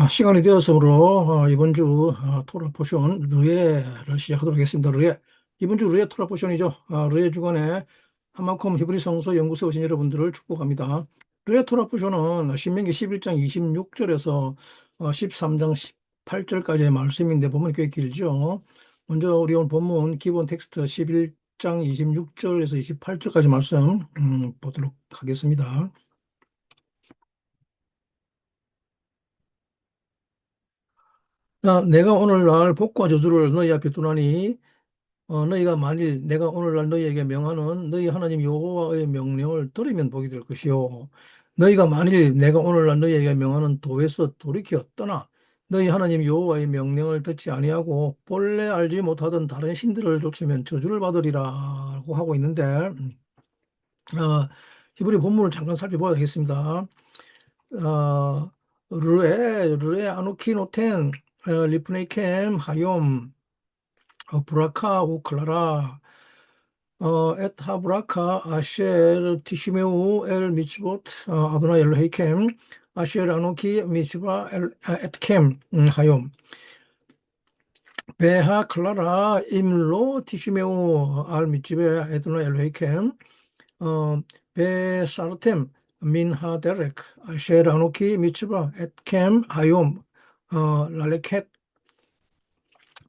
시간이 되었으므로 이번 주 토라 포션 르에를 시작하도록 하겠습니다. 르에. 이번 주 르에 토라 포션이죠. 르에 주간에 한만큼 히브리 성서 연구소 오신 여러분들을 축복합니다. 르에 토라 포션은 신명기 11장 26절에서 13장 18절까지의 말씀인데 보면 꽤 길죠. 먼저 우리 오늘 본문 기본 텍스트 11장 26절에서 28절까지 말씀 보도록 하겠습니다. 내가 오늘날 복과 저주를 너희 앞에 두나니 너희가 만일 내가 오늘날 너희에게 명하는 너희 하나님 여호와의 명령을 들으면 복이 될 것이요 너희가 만일 내가 오늘날 너희에게 명하는 도에서 돌이켜 떠나 너희 하나님 여호와의 명령을 듣지 아니하고 본래 알지 못하던 다른 신들을 좇으면 저주를 받으리라고 하고 있는데 어, 히브리 본문을 잠깐 살펴봐야 되겠습니다. 르에 아누키 노텐 리프네이켐 하욤 브라카 우클라라 에타 브라카 아셰르 티시메우 엘 미츠봇 아도나 엘로헤이켐 아셰르 아노키 미츠바 엘 에트켐 하욤 베하 클라라 임로 티시메우 알 미츠베 에도나 엘로헤이켐 베사르템 민하데렉 아셰르 아노키 미츠바 에트켐 하욤 랄레켓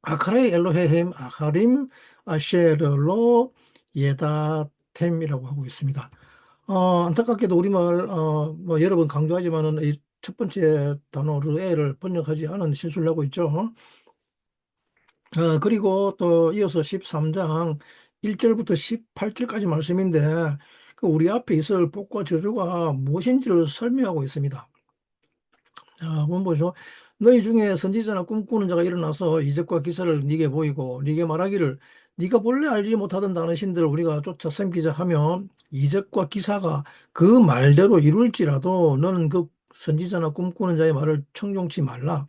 아카레 엘로헤임 아하림 아셰르로 예다템이라고 하고 있습니다. 안타깝게도 우리말 뭐 여러 번 강조하지만은 이 첫 번째 단어 르에를 번역하지 않은 실수를 하고 있죠. 그리고 또 이어서 13장 1절부터 18절까지 말씀인데 그 우리 앞에 있을 복과 저주가 무엇인지를 설명하고 있습니다. 한번 보죠. 너희 중에 선지자나 꿈꾸는 자가 일어나서 이적과 기사를 네게 보이고 네게 말하기를 네가 본래 알지 못하던 다른 신들을 우리가 쫓아 섬기자 하며 이적과 기사가 그 말대로 이룰지라도 너는 그 선지자나 꿈꾸는 자의 말을 청종치 말라.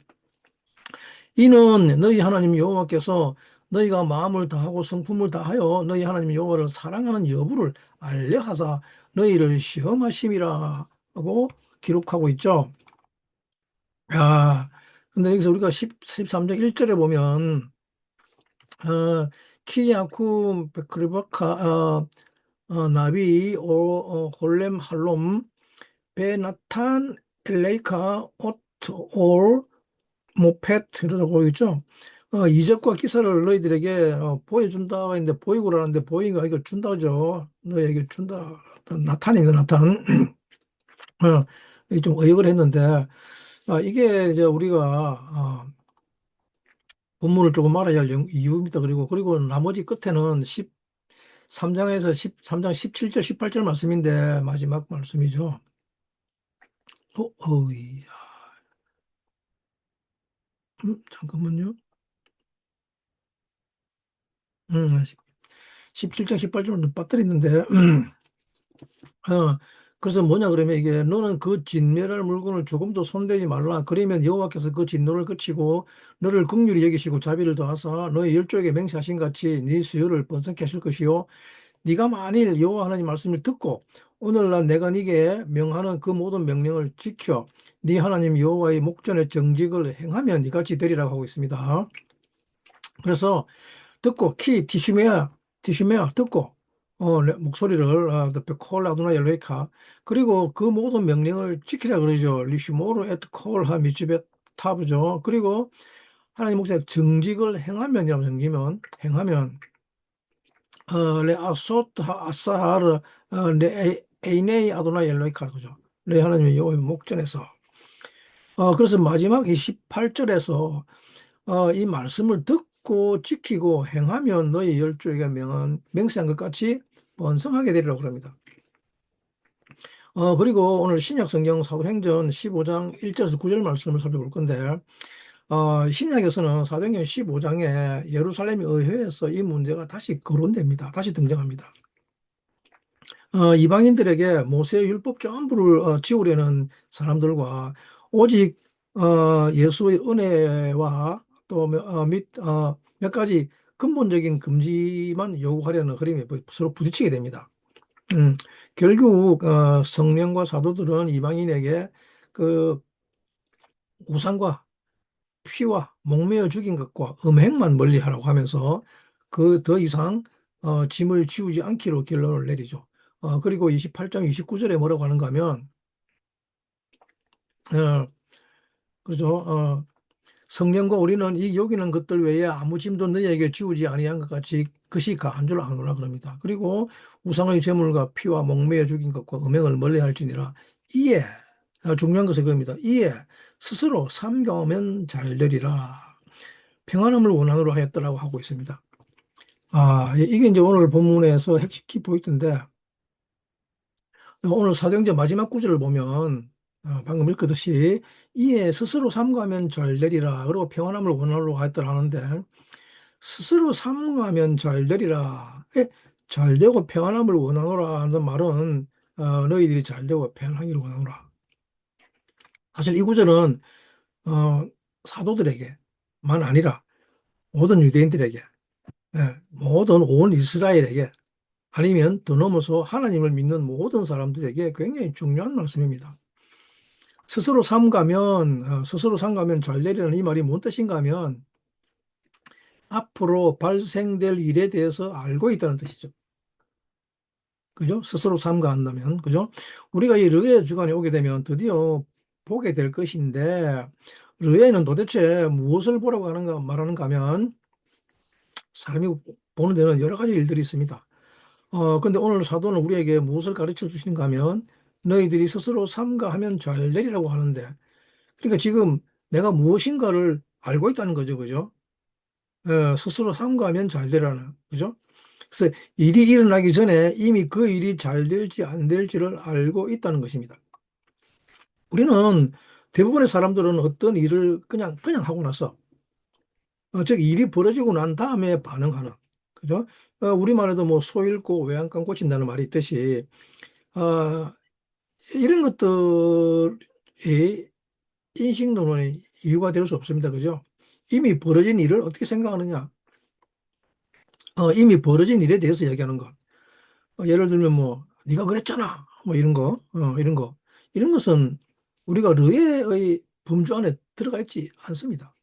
이는 너희 하나님 여호와께서 너희가 마음을 다하고 성품을 다하여 너희 하나님 여호와를 사랑하는 여부를 알려하사 너희를 시험하심이라고 기록하고 있죠. 근데 여기서 우리가 13장 1절에 보면, 키야쿠 베크리바카, 나비, 홀렘 할롬, 베나탄, 엘레이카, 올, 모펫이라고 있죠. 이적과 기사를 너희들에게 보여준다 했는데 보이고라는데 보이가 이거 준다죠. 너희에게 준다. 나탄입니다, 나탄. 이게 좀 의역을 했는데, 이게 이제 우리가 본문을 조금 알아야 할 이유입니다. 그리고 나머지 끝에는 13장에서 13장 17절, 18절 말씀인데 마지막 말씀이죠. 어이, 잠깐만요. 17장, 18절은 빠뜨리 있는데, 어, 그래서 뭐냐 그러면 이게 너는 그 진멸할 물건을 조금도 손대지 말라. 그러면 여호와께서 그 진노를 그치고 너를 긍휼히 여기시고 자비를 더하사 너의 열조에게 맹세하신 같이 네 수요를 번성케 하실 것이요. 네가 만일 여호와 하나님 말씀을 듣고 오늘날 내가 네게 명하는 그 모든 명령을 지켜 네 하나님 여호와의 목전의 정직을 행하면 네같이 되리라고 하고 있습니다. 그래서 듣고 티슈메아 듣고 목소리를 콜 아두나 엘로이카 그리고 그 모든 명령을 지키라 그러죠. 리시모르 에트 콜하 미츠베 타브죠. 그리고 하나님 목전의 정직을 행하면이라면 정지면 행하면 레아소트 아사하르 레 에이네이 아도나 엘로이카 그죠. 레 하나님의 여호와의 목전에서 그래서 마지막 이 18절에서 이 말씀을 듣고 지키고 행하면 너희 열조에게 명한 맹세한 것 같이 번성하게 되리라고 그럽니다. 그리고 오늘 신약 성경 사도행전 15장 1절에서 9절 말씀을 살펴볼 건데 신약에서는 사도행전 15장에 예루살렘 의회에서 이 문제가 다시 거론됩니다. 다시 등장합니다. 이방인들에게 모세의 율법 전부를 지우려는 사람들과 오직 예수의 은혜와 또 몇 가지 근본적인 금지만 요구하려는 흐름이 서로 부딪히게 됩니다. 결국 성령과 사도들은 이방인에게 그 우상과 피와 목매어 죽인 것과 음행만 멀리하라고 하면서 그 더 이상 짐을 지우지 않기로 결론을 내리죠. 그리고 28장 29절에 뭐라고 하는가 하면 어, 그죠? 성령과 우리는 이 여기는 것들 외에 아무 짐도 너희에게 지우지 아니한 것 같이 그것이 가한 줄 아노라 그럽니다. 그리고 우상의 제물과 피와 목매어 죽인 것과 음행을 멀리할지니라. 이에 중요한 것은 그겁니다. 이에 스스로 삼가오면 잘 되리라. 평안함을 원한으로 하였더라고 하고 있습니다. 이게 이제 오늘 본문에서 핵심 키포인트인데, 오늘 사도행전 마지막 구절을 보면, 방금 읽었듯이, 이에 스스로 삼가면 잘 되리라. 그리고 평안함을 원하러 하였더라 하는데, 스스로 삼가면 잘 되리라. 잘 되고 평안함을 원하노라 하는 말은, 너희들이 잘 되고 평안하기를 원하노라. 사실 이 구절은, 사도들에게만 아니라 모든 유대인들에게, 모든 온 이스라엘에게 아니면 더 넘어서 하나님을 믿는 모든 사람들에게 굉장히 중요한 말씀입니다. 스스로 삼가면 잘 되리라는 이 말이 뭔 뜻인가 하면 앞으로 발생될 일에 대해서 알고 있다는 뜻이죠. 그죠? 스스로 삼가한다면, 그죠? 우리가 이 르에 주간에 오게 되면 드디어 보게 될 것인데, 르에는 도대체 무엇을 보라고 하는가, 말하는가 하면, 사람이 보는 데는 여러 가지 일들이 있습니다. 근데 오늘 사도는 우리에게 무엇을 가르쳐 주시는가 하면 너희들이 스스로 삼가하면 잘 되리라고 하는데 그러니까 지금 내가 무엇인가를 알고 있다는 거죠. 그죠? 스스로 삼가하면 잘 되라는 그죠? 그래서 일이 일어나기 전에 이미 그 일이 잘 될지 안 될지를 알고 있다는 것입니다. 우리는 대부분의 사람들은 어떤 일을 그냥 하고 나서 즉 일이 벌어지고 난 다음에 반응하는 그죠? 우리말에도 뭐 소 잃고 외양간 고친다는 말이 있듯이 어, 이런 것들이 인식론의 이유가 될 수 없습니다. 그죠? 이미 벌어진 일을 어떻게 생각하느냐? 이미 벌어진 일에 대해서 얘기하는 것. 예를 들면 뭐 네가 그랬잖아. 뭐 이런 거, 이런 거. 이런 것은 우리가 르에의 범주 안에 들어가 있지 않습니다.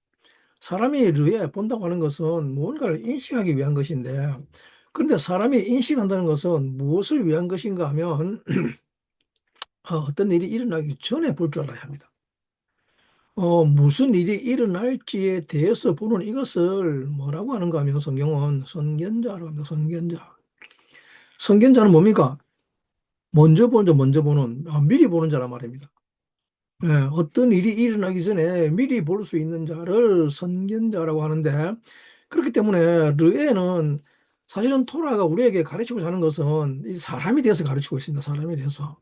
사람이 르에 본다고 하는 것은 무언가를 인식하기 위한 것인데 그런데 사람이 인식한다는 것은 무엇을 위한 것인가 하면 어떤 일이 일어나기 전에 볼 줄 알아야 합니다. 무슨 일이 일어날지에 대해서 보는 이것을 뭐라고 하는가 하면 성경은 선견자라고 합니다. 선견자. 선견자는 뭡니까? 먼저 보는, 미리 보는 자란 말입니다. 어떤 일이 일어나기 전에 미리 볼 수 있는 자를 선견자라고 하는데, 그렇기 때문에 르에는 사실은 토라가 우리에게 가르치고자 하는 것은 이 사람에 대해서 가르치고 있습니다. 사람에 대해서.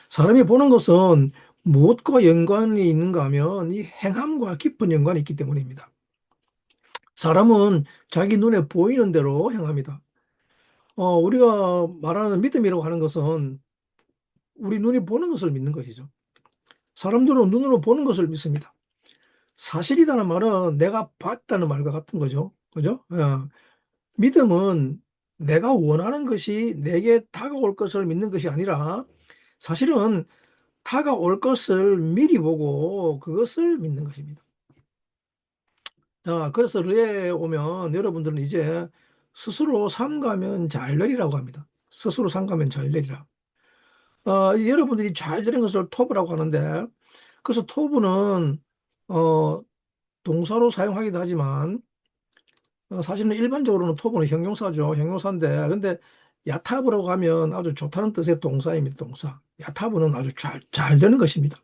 사람이 보는 것은 무엇과 연관이 있는가 하면 이 행함과 깊은 연관이 있기 때문입니다. 사람은 자기 눈에 보이는 대로 행합니다. 우리가 말하는 믿음이라고 하는 것은 우리 눈이 보는 것을 믿는 것이죠. 사람들은 눈으로 보는 것을 믿습니다. 사실이라는 말은 내가 봤다는 말과 같은 거죠. 그죠? 믿음은 내가 원하는 것이 내게 다가올 것을 믿는 것이 아니라 사실은 다가올 것을 미리 보고 그것을 믿는 것입니다. 자, 그래서 르에 오면 여러분들은 이제 스스로 삼가면 잘 되리라고 합니다. 스스로 삼가면 잘 되리라. 여러분들이 잘 되는 것을 토브라고 하는데 그래서 토브는 어, 동사로 사용하기도 하지만 사실은 일반적으로는 토브는 형용사죠. 형용사인데 근데 야타브라고 하면 아주 좋다는 뜻의 동사입니다. 동사. 야타브는 아주 잘 되는 것입니다.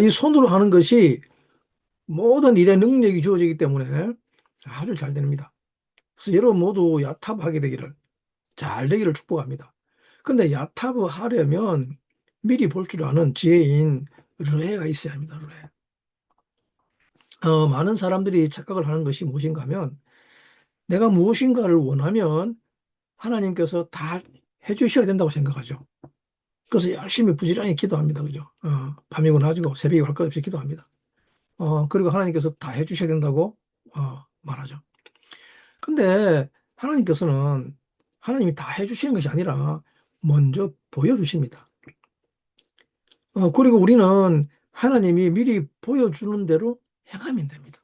이 손으로 하는 것이 모든 일에 능력이 주어지기 때문에 아주 잘 됩니다. 그래서 여러분 모두 야타브 하게 되기를 잘 되기를 축복합니다. 근데 야타브 하려면 미리 볼 줄 아는 지혜인 르헤가 있어야 합니다. 르헤. 많은 사람들이 착각을 하는 것이 무엇인가 하면 내가 무엇인가를 원하면 하나님께서 다 해주셔야 된다고 생각하죠. 그래서 열심히 부지런히 기도합니다. 그죠? 밤이고 낮이고 새벽이고 할 것 없이 기도합니다. 그리고 하나님께서 다 해주셔야 된다고 말하죠. 근데 하나님께서는 하나님이 다 해주시는 것이 아니라 먼저 보여주십니다. 그리고 우리는 하나님이 미리 보여주는 대로 행하면 됩니다.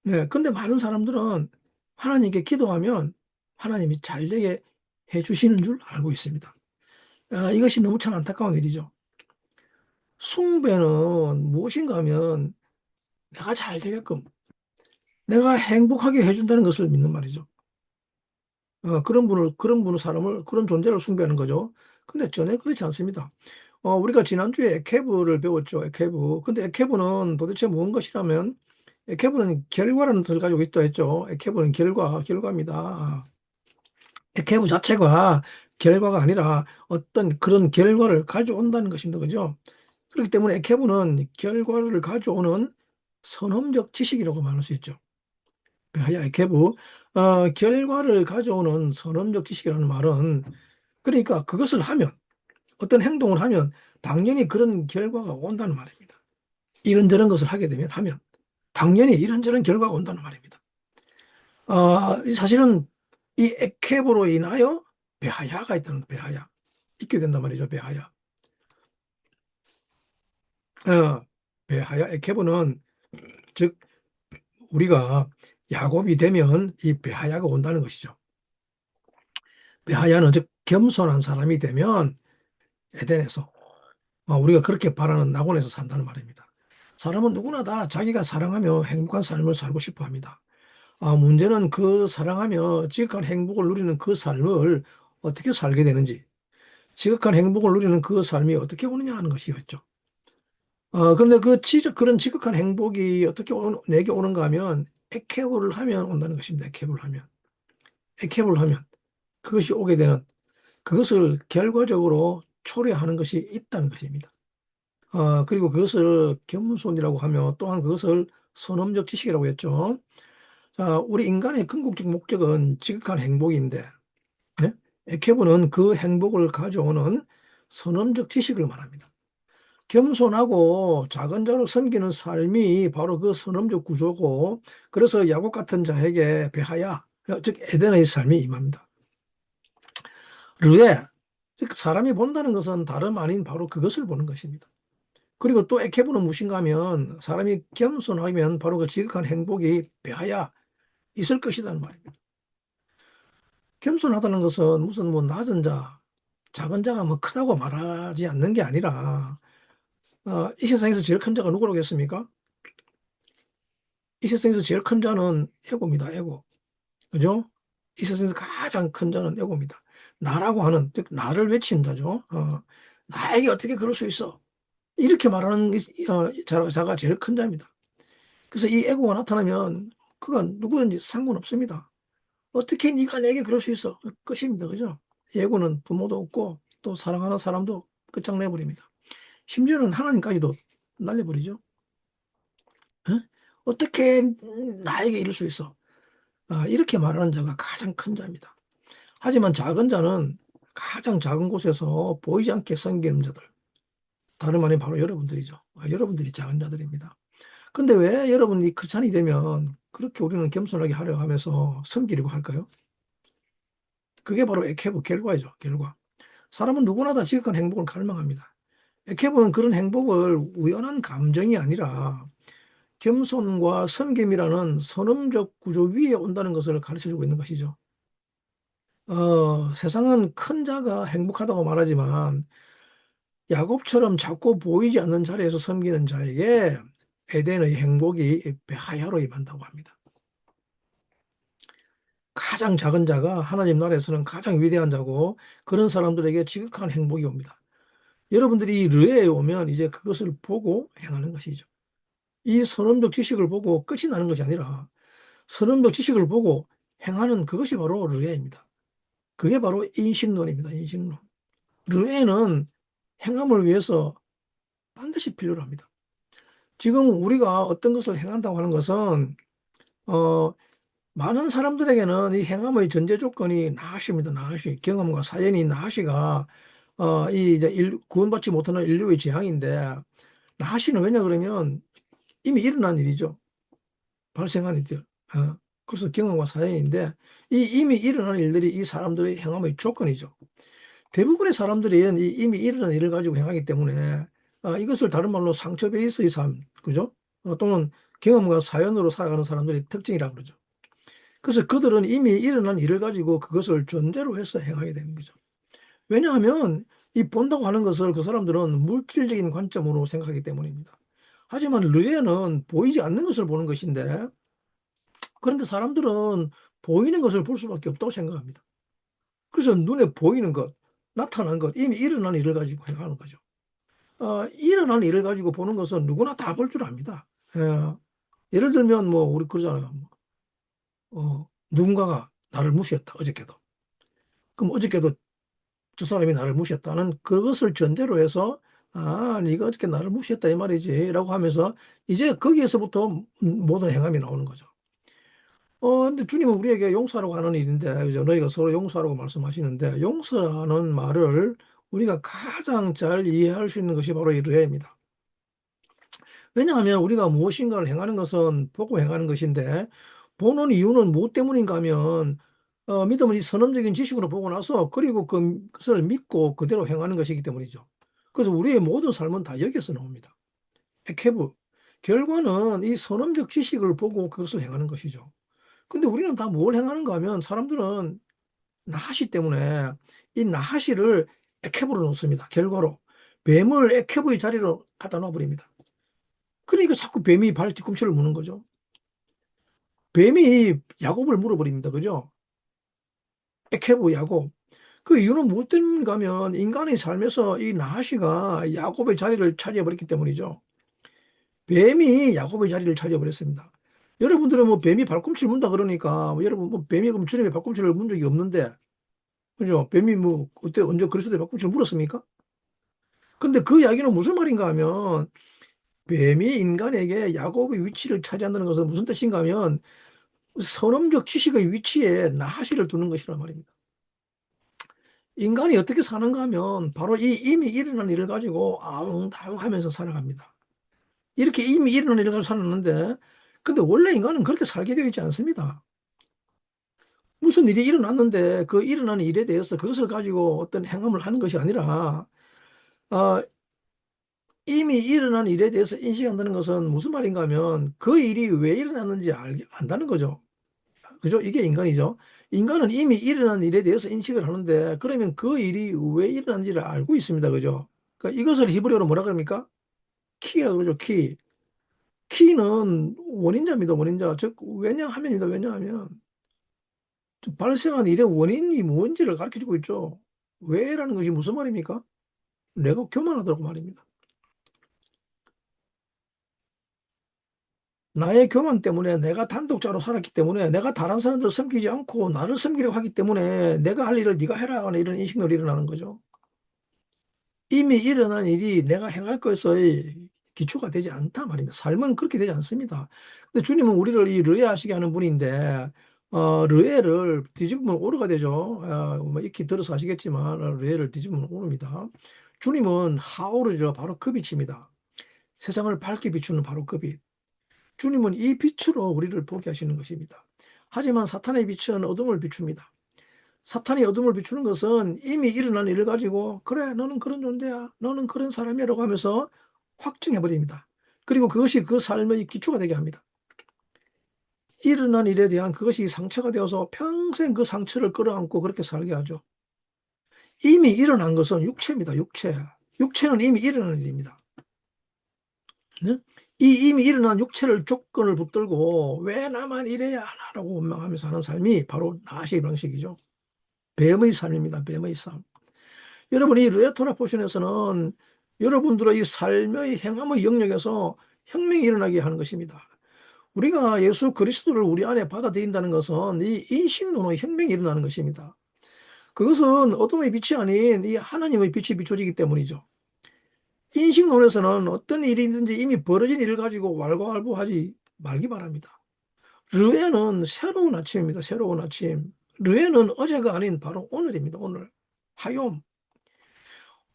네, 근데 많은 사람들은 하나님께 기도하면 하나님이 잘 되게 해주시는 줄 알고 있습니다. 이것이 너무 참 안타까운 일이죠. 숭배는 무엇인가 하면 내가 잘 되게끔, 내가 행복하게 해준다는 것을 믿는 말이죠. 그런 분을, 사람을, 그런 존재를 숭배하는 거죠. 근데 전혀 그렇지 않습니다. 우리가 지난주에 에케브를 배웠죠. 에케브. 근데 에케브는 도대체 무슨 것이라면, 에케브는 결과라는 뜻을 가지고 있다 했죠. 에케브는 결과입니다. 에케브 자체가 결과가 아니라 어떤 그런 결과를 가져온다는 것입니다. 그죠? 그렇기 때문에 에케브는 결과를 가져오는 선험적 지식이라고 말할 수 있죠. 베하야 에케브. 결과를 가져오는 선험적 지식이라는 말은, 그러니까 그것을 하면, 어떤 행동을 하면 당연히 그런 결과가 온다는 말입니다. 이런저런 것을 하게 되면, 당연히 이런저런 결과가 온다는 말입니다. 사실은 이 에케브로 인하여 베하야가 있다는 거예요. 베하야. 있게 된단 말이죠. 베하야. 어, 베하야 에케브는, 즉 우리가 야곱이 되면 이 베하야가 온다는 것이죠. 베하야는 즉 겸손한 사람이 되면 에덴에서, 우리가 그렇게 바라는 낙원에서 산다는 말입니다. 사람은 누구나 다 자기가 사랑하며 행복한 삶을 살고 싶어 합니다. 문제는 그 사랑하며 지극한 행복을 누리는 그 삶을 어떻게 살게 되는지, 지극한 행복을 누리는 그 삶이 어떻게 오느냐 하는 것이었죠. 그런데 그런 지극한 행복이 어떻게 내게 오는가 하면 에케브를 하면 온다는 것입니다. 에케브를 하면. 에케브를 하면 그것이 오게 되는, 그것을 결과적으로 초래하는 것이 있다는 것입니다. 그리고 그것을 겸손이라고 하며 또한 그것을 선험적 지식이라고 했죠. 자, 우리 인간의 궁극적 목적은 지극한 행복인데, 네? 에케브는 그 행복을 가져오는 선험적 지식을 말합니다. 겸손하고 작은 자로 섬기는 삶이 바로 그 선험적 구조고, 그래서 야곱 같은 자에게 베하야, 즉 에덴의 삶이 임합니다. 르에, 즉 사람이 본다는 것은 다름 아닌 바로 그것을 보는 것입니다. 그리고 또 에케브는 무엇인가 하면 사람이 겸손하면 바로 그 지극한 행복이 베하야 있을 것이라는 말입니다. 겸손하다는 것은 무슨 뭐 낮은 자, 작은 자가 뭐 크다고 말하지 않는 게 아니라, 이 세상에서 제일 큰 자가 누구라겠습니까? 이 세상에서 제일 큰 자는 에고입니다. 에고. 그죠? 이 세상에서 가장 큰 자는 에고입니다. 나라고 하는, 즉 나를 외치는 자죠. 나에게 어떻게 그럴 수 있어? 이렇게 말하는 자가 제일 큰 자입니다. 그래서 이 에고가 나타나면 그건 누구든지 상관없습니다. 어떻게 네가 내게 그럴 수 있어? 끝입니다. 그죠? 에고는 부모도 없고 또 사랑하는 사람도 끝장내버립니다. 심지어는 하나님까지도 날려버리죠. 어? 어떻게 나에게 이럴 수 있어? 이렇게 말하는 자가 가장 큰 자입니다. 하지만 작은 자는 가장 작은 곳에서 보이지 않게 섬기는 자들. 다름 아닌 바로 여러분들이죠. 여러분들이 작은 자들입니다. 근데 왜 여러분이 크리스찬이 되면 그렇게 우리는 겸손하게 하려 하면서 섬기려고 할까요? 그게 바로 에케브 결과이죠. 결과. 사람은 누구나 다 지극한 행복을 갈망합니다. 에케브는 그런 행복을 우연한 감정이 아니라 겸손과 섬김이라는 선음적 구조 위에 온다는 것을 가르쳐주고 있는 것이죠. 세상은 큰 자가 행복하다고 말하지만 야곱처럼 자꾸 보이지 않는 자리에서 섬기는 자에게 에덴의 행복이 하야로 임한다고 합니다. 가장 작은 자가 하나님 나라에서는 가장 위대한 자고, 그런 사람들에게 지극한 행복이 옵니다. 여러분들이 이 르에에 오면 이제 그것을 보고 행하는 것이죠. 이 선언적 지식을 보고 끝이 나는 것이 아니라 선언적 지식을 보고 행하는 그것이 바로 르에입니다. 그게 바로 인식론입니다. 인식론. 르에는 행함을 위해서 반드시 필요로 합니다. 지금 우리가 어떤 것을 행한다고 하는 것은 어, 많은 사람들에게는 이 행함의 전제 조건이 나하시입니다. 나하시. 경험과 사연이 나하시가 이 이제 구원받지 못하는 인류의 재앙인데, 나하시는 왜냐 그러면 이미 일어난 일이죠. 발생한 일들. 그래서 경험과 사연인데, 이 이미 일어난 일들이 이 사람들의 행함의 조건이죠. 대부분의 사람들이 이 이미 일어난 일을 가지고 행하기 때문에 이것을 다른 말로 상처 베이스의 삶, 그죠? 또는 경험과 사연으로 살아가는 사람들의 특징이라고 그러죠. 그래서 그들은 이미 일어난 일을 가지고 그것을 전제로 해서 행하게 되는 거죠. 왜냐하면 이 본다고 하는 것을 그 사람들은 물질적인 관점으로 생각하기 때문입니다. 하지만 르에는 보이지 않는 것을 보는 것인데, 그런데 사람들은 보이는 것을 볼 수밖에 없다고 생각합니다. 그래서 눈에 보이는 것, 나타난 것, 이미 일어난 일을 가지고 행하는 거죠. 일어난 일을 가지고 보는 것은 누구나 다 볼 줄 압니다. 예를 들면 뭐 우리 그러잖아요. 누군가가 나를 무시했다, 어저께도. 그럼 어저께도 저 사람이 나를 무시했다는 그것을 전제로 해서, 네가 어저께 나를 무시했다 이 말이지 라고 하면서 이제 거기에서부터 모든 행함이 나오는 거죠. 근데 주님은 우리에게 용서하라고 하는 일인데, 그죠? 너희가 서로 용서하라고 말씀하시는데, 용서하는 말을 우리가 가장 잘 이해할 수 있는 것이 바로 이 르해입니다. 왜냐하면 우리가 무엇인가를 행하는 것은 보고 행하는 것인데, 보는 이유는 무엇 때문인가 하면, 믿음은 이 선언적인 지식으로 보고 나서, 그리고 그것을 믿고 그대로 행하는 것이기 때문이죠. 그래서 우리의 모든 삶은 다 여기에서 나옵니다. 에케브. 결과는 이 선언적 지식을 보고 그것을 행하는 것이죠. 근데 우리는 다 뭘 행하는가 하면, 사람들은 나하시 때문에 이 나하시를 에케브로 놓습니다. 결과로. 뱀을 에케브의 자리로 갖다 놔버립니다. 그러니까 자꾸 뱀이 발 뒤꿈치를 무는 거죠. 뱀이 야곱을 물어버립니다. 그죠? 에케브 야곱. 그 이유는 무엇 때문인가 하면 인간의 삶에서 이 나하시가 야곱의 자리를 차지해버렸기 때문이죠. 뱀이 야곱의 자리를 차지해버렸습니다. 여러분들은 뭐 뱀이 발꿈치를 문다 그러니까, 뭐 여러분 뭐 뱀이 그럼 주님의 발꿈치를 문 적이 없는데, 그죠? 뱀이 뭐 그때 언제 그리스도의 발꿈치를 물었습니까? 근데 그 이야기는 무슨 말인가 하면, 뱀이 인간에게 야곱의 위치를 차지한다는 것은 무슨 뜻인가 하면, 선험적 지식의 위치에 나하시를 두는 것이란 말입니다. 인간이 어떻게 사는가 하면 바로 이 이미 일어난 일을 가지고 아웅다웅하면서 살아갑니다. 이렇게 이미 일어난 일을 가지고 살았는데, 근데 원래 인간은 그렇게 살게 되어 있지 않습니다. 무슨 일이 일어났는데 그 일어나는 일에 대해서 그것을 가지고 어떤 행함을 하는 것이 아니라, 어, 이미 일어난 일에 대해서 인식한다는 것은 무슨 말인가 하면 그 일이 왜 일어났는지 안다는 거죠. 그죠? 이게 인간이죠. 인간은 이미 일어난 일에 대해서 인식을 하는데, 그러면 그 일이 왜 일어난지를 알고 있습니다. 그죠? 그러니까 이것을 히브리어로 뭐라 그럽니까? 키라고 그러죠. 키. 키는 원인자입니다. 원인자. 즉, 왜냐하면입니다. 왜냐하면 발생한 일의 원인이 뭔지를 가르쳐 주고 있죠. 왜라는 것이 무슨 말입니까? 내가 교만하다고 말입니다. 나의 교만 때문에, 내가 단독자로 살았기 때문에, 내가 다른 사람들을 섬기지 않고 나를 섬기려고 하기 때문에 내가 할 일을 네가 해라 하는 이런 인식으로 일어나는 거죠. 이미 일어난 일이 내가 행할 것의 기초가 되지 않다 말입니다. 삶은 그렇게 되지 않습니다. 근데 주님은 우리를 이 르에하시게 하는 분인데, 르에를 뒤집으면 오르가 되죠. 뭐 익히 들어서 아시겠지만 르에를 뒤집으면 오릅니다. 주님은 하오르죠. 바로 그 빛입니다. 세상을 밝게 비추는 바로 그 빛. 주님은 이 빛으로 우리를 보게 하시는 것입니다. 하지만 사탄의 빛은 어둠을 비춥니다. 사탄이 어둠을 비추는 것은 이미 일어난 일을 가지고, 그래, 너는 그런 존재야, 너는 그런 사람이라고 하면서 확증해 버립니다. 그리고 그것이 그 삶의 기초가 되게 합니다. 일어난 일에 대한 그것이 상처가 되어서 평생 그 상처를 끌어안고 그렇게 살게 하죠. 이미 일어난 것은 육체입니다. 육체. 육체는 이미 일어난 일입니다. 네? 이 이미 일어난 육체를 조건을 붙들고 왜 나만 이래야 하나라고 원망하면서 하는 삶이 바로 나시의 방식이죠. 뱀의 삶입니다. 뱀의 삶. 여러분, 이 레토나 포션에서는 여러분들의 이 삶의 행함의 영역에서 혁명이 일어나게 하는 것입니다. 우리가 예수 그리스도를 우리 안에 받아들인다는 것은 이 인식론의 혁명이 일어나는 것입니다. 그것은 어둠의 빛이 아닌 이 하나님의 빛이 비춰지기 때문이죠. 인식론에서는 어떤 일이든지 이미 벌어진 일을 가지고 왈가왈부하지 말기 바랍니다. 르에는 새로운 아침입니다. 새로운 아침. 르에는 어제가 아닌 바로 오늘입니다. 오늘. 하욤.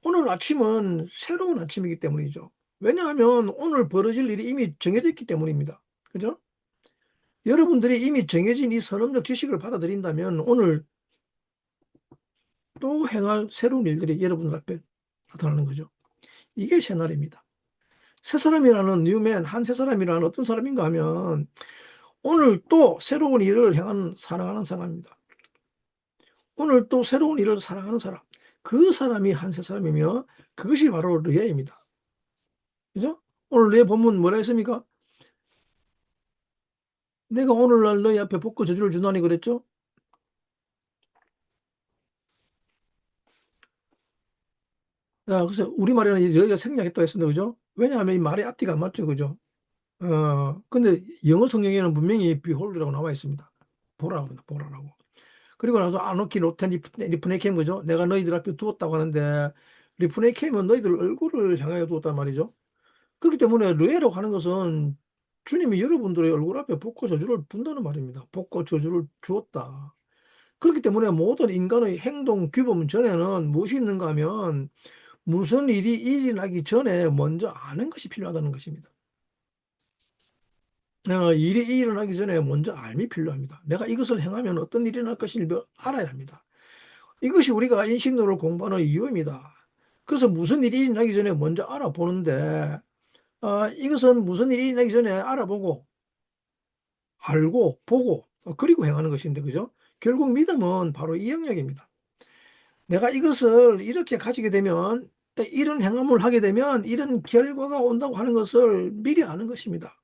오늘 아침은 새로운 아침이기 때문이죠. 왜냐하면 오늘 벌어질 일이 이미 정해져 있기 때문입니다. 그죠? 여러분들이 이미 정해진 이 선언적 지식을 받아들인다면 오늘 또 행할 새로운 일들이 여러분들 앞에 나타나는 거죠. 이게 새날입니다. 새 사람이라는 뉴맨, 한 새 사람이라는 어떤 사람인가 하면 오늘 또 새로운 일을 향한 사랑하는 사람입니다. 오늘 또 새로운 일을 사랑하는 사람. 그 사람이 한 새 사람이며 그것이 바로 르야입니다. 그죠? 오늘 내 본문 뭐라 했습니까? 내가 오늘날 너희 앞에 복과 저주를 주나니 그랬죠? 자, 그래서 우리말에는 르야가 생략했다고 했습니다. 그죠? 왜냐하면 이 말의 앞뒤가 안 맞죠. 그죠? 근데 영어 성경에는 분명히 behold라고 나와 있습니다. 보라고 합니다. 보라라고. 그리고 나서 아노키 로텐 리프네캠 그죠? 내가 너희들 앞에 두었다고 하는데 리프네캠은 너희들 얼굴을 향하여 두었단 말이죠. 그렇기 때문에 르에라고 하는 것은 주님이 여러분들의 얼굴 앞에 복과 저주를 둔다는 말입니다. 복과 저주를 주었다. 그렇기 때문에 모든 인간의 행동 규범 전에는 무엇이 있는가 하면 무슨 일이 일어나기 전에 먼저 아는 것이 필요하다는 것입니다. 일이 일어나기 전에 먼저 알미 필요합니다. 내가 이것을 행하면 어떤 일이 날 것을 알아야 합니다. 이것이 우리가 인식론을 공부하는 이유입니다. 그래서 무슨 일이 일어나기 전에 먼저 알아보는데 이것은 무슨 일이 일어나기 전에 알아보고 알고 보고 그리고 행하는 것인데 그죠? 결국 믿음은 바로 이 영역입니다. 내가 이것을 이렇게 가지게 되면 이런 행함을 하게 되면 이런 결과가 온다고 하는 것을 미리 아는 것입니다.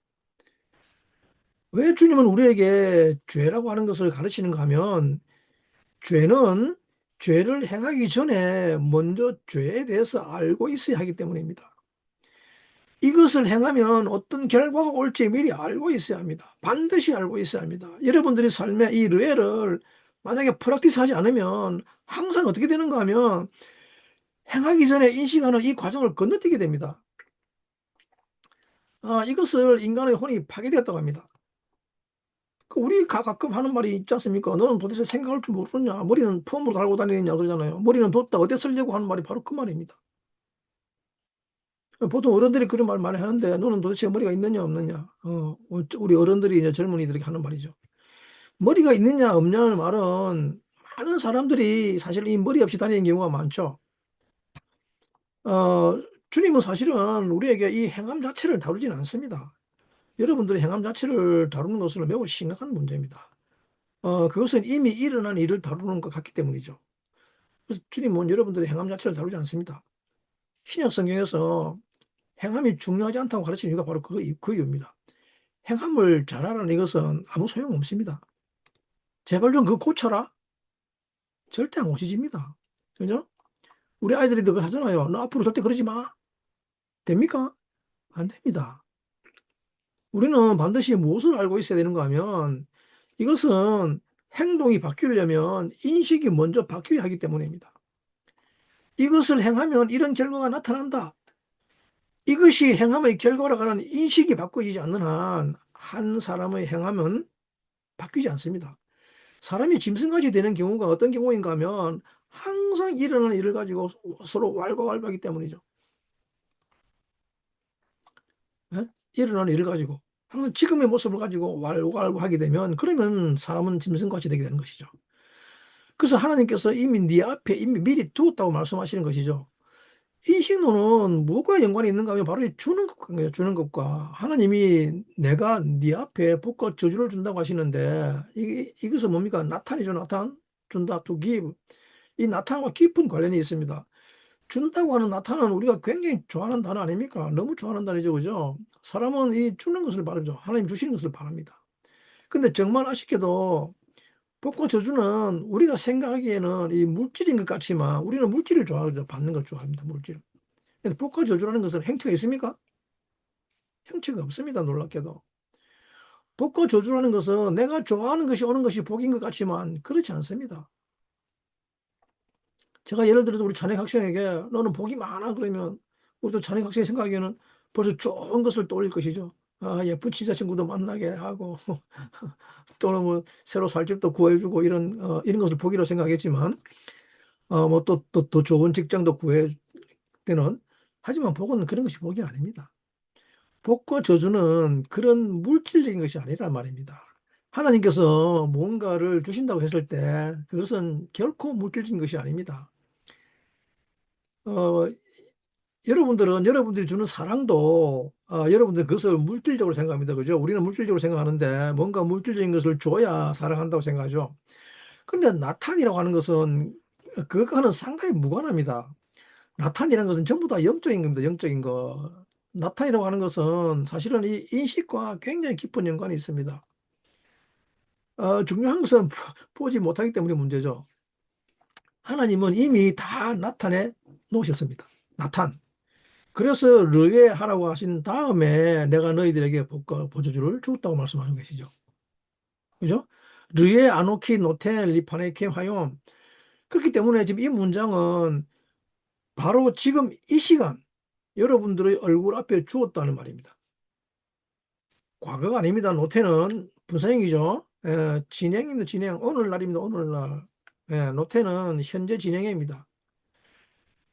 왜 주님은 우리에게 죄라고 하는 것을 가르치는가 하면 죄는 죄를 행하기 전에 먼저 죄에 대해서 알고 있어야 하기 때문입니다. 이것을 행하면 어떤 결과가 올지 미리 알고 있어야 합니다. 반드시 알고 있어야 합니다. 여러분들이 삶의 이 르에를 만약에 프랙티스 하지 않으면 항상 어떻게 되는가 하면 행하기 전에 인식하는 이 과정을 건너뛰게 됩니다. 이것을 인간의 혼이 파괴되었다고 합니다. 우리가 가끔 하는 말이 있지 않습니까? 너는 도대체 생각할 줄 모르느냐? 머리는 폼으로 달고 다니느냐? 그러잖아요. 머리는 뒀다 어디 쓰려고 하는 말이 바로 그 말입니다. 보통 어른들이 그런 말 많이 하는데 너는 도대체 머리가 있느냐 없느냐? 우리 어른들이 이제 젊은이들이 하는 말이죠. 머리가 있느냐 없느냐는 말은 많은 사람들이 사실 이 머리 없이 다니는 경우가 많죠. 주님은 사실은 우리에게 이 행함 자체를 다루지는 않습니다. 여러분들의 행함 자체를 다루는 것은 매우 심각한 문제입니다. 그것은 이미 일어난 일을 다루는 것 같기 때문이죠. 그래서 주님은 여러분들의 행함 자체를 다루지 않습니다. 신약 성경에서 행함이 중요하지 않다고 가르치는 이유가 바로 그 이유입니다. 행함을 잘하라는 이것은 아무 소용 없습니다. 제발 좀 그거 고쳐라. 절대 안 고쳐집니다. 그죠? 우리 아이들이 그거 하잖아요. 너 앞으로 절대 그러지 마. 됩니까? 안 됩니다. 우리는 반드시 무엇을 알고 있어야 되는가 하면 이것은 행동이 바뀌려면 인식이 먼저 바뀌어야 하기 때문입니다. 이것을 행하면 이런 결과가 나타난다. 이것이 행함의 결과라고 하는 인식이 바뀌지 않는 한 한 사람의 행함은 바뀌지 않습니다. 사람이 짐승같이 되는 경우가 어떤 경우인가 하면 항상 일어나는 일을 가지고 서로 왈가왈부하기 때문이죠. 예? 일어나는 일을 가지고 항상 지금의 모습을 가지고 왈가왈부하게 되면 그러면 사람은 짐승같이 되게 되는 것이죠. 그래서 하나님께서 이미 네 앞에 이미 미리 두었다고 말씀하시는 것이죠. 이 신호는 무엇과 연관이 있는가 하면 바로 주는 것과 주는 것과 하나님이 내가 네 앞에 복과 저주를 준다고 하시는데 이것은 뭡니까? 나타내죠. 나타난 준다 to give. 이 나타남과 깊은 관련이 있습니다. 준다고 하는 나타나는 우리가 굉장히 좋아하는 단어 아닙니까? 너무 좋아하는 단어죠. 그죠? 사람은 이 주는 것을 바라죠. 하나님 주시는 것을 바랍니다. 근데 정말 아쉽게도 복과 저주는 우리가 생각하기에는 이 물질인 것 같지만 우리는 물질을 좋아하죠. 받는 걸 좋아합니다. 물질. 근데 복과 저주라는 것은 형체가 있습니까? 형체가 없습니다. 놀랍게도. 복과 저주라는 것은 내가 좋아하는 것이 오는 것이 복인 것 같지만 그렇지 않습니다. 제가 예를 들어서 우리 자네 학생에게 너는 복이 많아 그러면 우리도 자네 학생이 생각하기에는 벌써 좋은 것을 떠올릴 것이죠. 예쁜 친자친구도 만나게 하고 또는 뭐 새로 살 집도 구해주고 이런 것을 복이라고 생각했지만 뭐 또 더 좋은 직장도 구해 되는 하지만 복은 그런 것이 복이 아닙니다. 복과 저주는 그런 물질적인 것이 아니란 말입니다. 하나님께서 뭔가를 주신다고 했을 때 그것은 결코 물질적인 것이 아닙니다. 어, 여러분들은 여러분들이 주는 사랑도 여러분들 그것을 물질적으로 생각합니다. 그죠? 우리는 물질적으로 생각하는데 뭔가 물질적인 것을 줘야 사랑한다고 생각하죠. 근데 나탄이라고 하는 것은 그거는 상당히 무관합니다. 나탄이라는 것은 전부 다 영적인 겁니다. 영적인 거. 나탄이라고 하는 것은 사실은 이 인식과 굉장히 깊은 연관이 있습니다. 중요한 것은 보지 못하기 때문에 문제죠. 하나님은 이미 다 나타내 놓으셨습니다. 나탄. 그래서 르게 하라고 하신 다음에 내가 너희들에게 복과 보조주를 주었다고 말씀하는 것이죠. 그죠? 르게 아노키 노텔 리파네케 화용. 그렇기 때문에 지금 이 문장은 바로 지금 이 시간 여러분들의 얼굴 앞에 주었다는 말입니다. 과거가 아닙니다. 노태는 분사형이죠. 진행입니다. 진행. 오늘날입니다. 오늘날. 노태는 현재 진행입니다.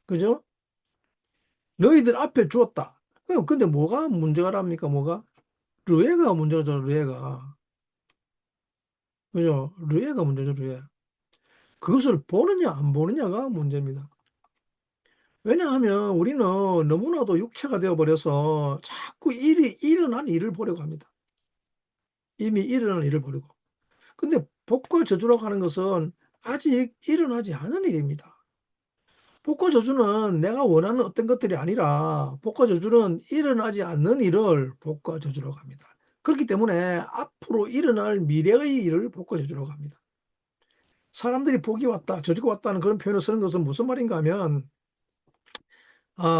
그죠? 너희들 앞에 주었다. 근데 뭐가 문제가랍니까? 뭐가? 르에가 문제죠. 르에가. 그죠? 르에가 문제죠. 르에. 그것을 보느냐 안 보느냐가 문제입니다. 왜냐하면 우리는 너무나도 육체가 되어버려서 자꾸 일어난 일을 보려고 합니다. 이미 일어난 일을 보려고. 근데 복과 저주라고 하는 것은 아직 일어나지 않은 일입니다. 복과 저주는 내가 원하는 어떤 것들이 아니라 복과 저주는 일어나지 않는 일을 복과 저주라고 합니다. 그렇기 때문에 앞으로 일어날 미래의 일을 복과 저주라고 합니다. 사람들이 복이 왔다, 저주가 왔다는 그런 표현을 쓰는 것은 무슨 말인가 하면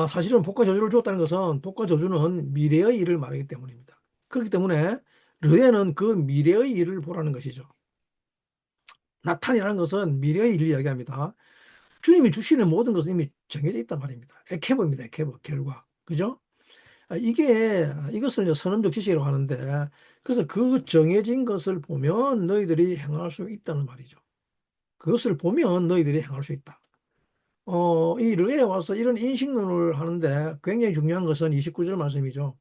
사실은 복과 저주를 주었다는 것은 복과 저주는 미래의 일을 말하기 때문입니다. 그렇기 때문에 르에는 그 미래의 일을 보라는 것이죠. 나탄이라는 것은 미래의 일을 이야기합니다. 주님이 주시는 모든 것은 이미 정해져 있단 말입니다. 에케보입니다. 에케보, 결과. 그죠? 이것을 이제 선언적 지식이라고 하는데, 그래서 그 정해진 것을 보면 너희들이 행할 수 있다는 말이죠. 그것을 보면 너희들이 행할 수 있다. 이 르에 와서 이런 인식론을 하는데 굉장히 중요한 것은 29절 말씀이죠.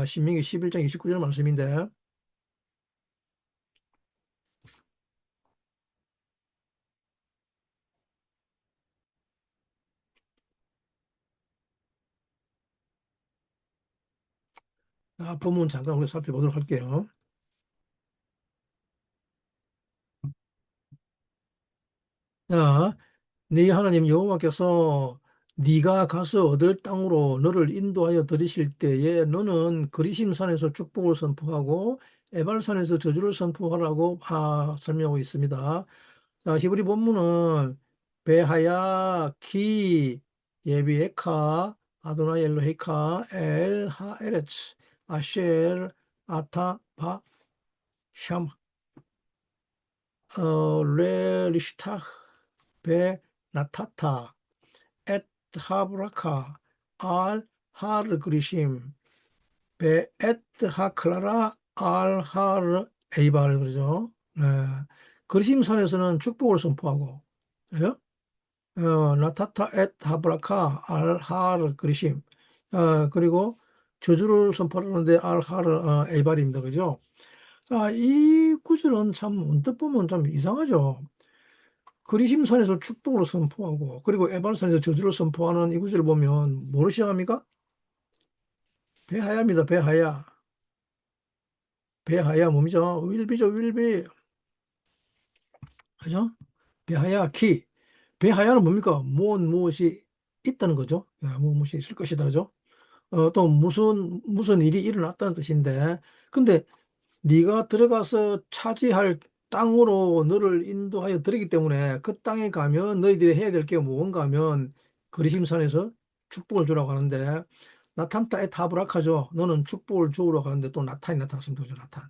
신명기 11장 29절 말씀인데, 본문 잠깐 우리 살펴보도록 할게요. 자, 네 하나님 여호와께서 네가 가서 얻을 땅으로 너를 인도하여 들이실 때에 너는 그리심산에서 축복을 선포하고 에발산에서 저주를 선포하라고 설명하고 있습니다. 자, 히브리 본문은 베하야 키 예비에카 아도나이 엘로헤이카 엘 하에레츠 아쉘 아타 바 샴 레 리시타 베 나타타 엣 하브라카 알 하르 그리심 베엣 하클라라 알 하르 에이발 그러죠. 네. 그리심산에서는 축복을 선포하고 예? 나타타 엣 하브라카 알 하르 그리심 그리고 저주를 선포하는데 알 하르 에이발입니다. 그죠? 이 구절은 참 언뜻 보면 좀 이상하죠. 그리심산에서 축복을 선포하고 그리고 에발산에서 저주를 선포하는 이 구절을 보면 뭐로 시작합니까? 배하야입니다. 배하야. 배하야 몸이죠. 윌비죠. 윌비. 그죠? 배하야 키. 배하야는 뭡니까? 무엇이 있다는 거죠. 무엇이 있을 것이다. 그죠? 또 무슨 일이 일어났다는 뜻인데 근데 네가 들어가서 차지할 땅으로 너를 인도하여 드리기 때문에 그 땅에 가면 너희들이 해야 될 게 뭔가 하면 그리심산에서 축복을 주라고 하는데 나탄타 에타브라카죠. 너는 축복을 주우러 가는데 또 나탄이 나타났습니다. 그죠? 나탄.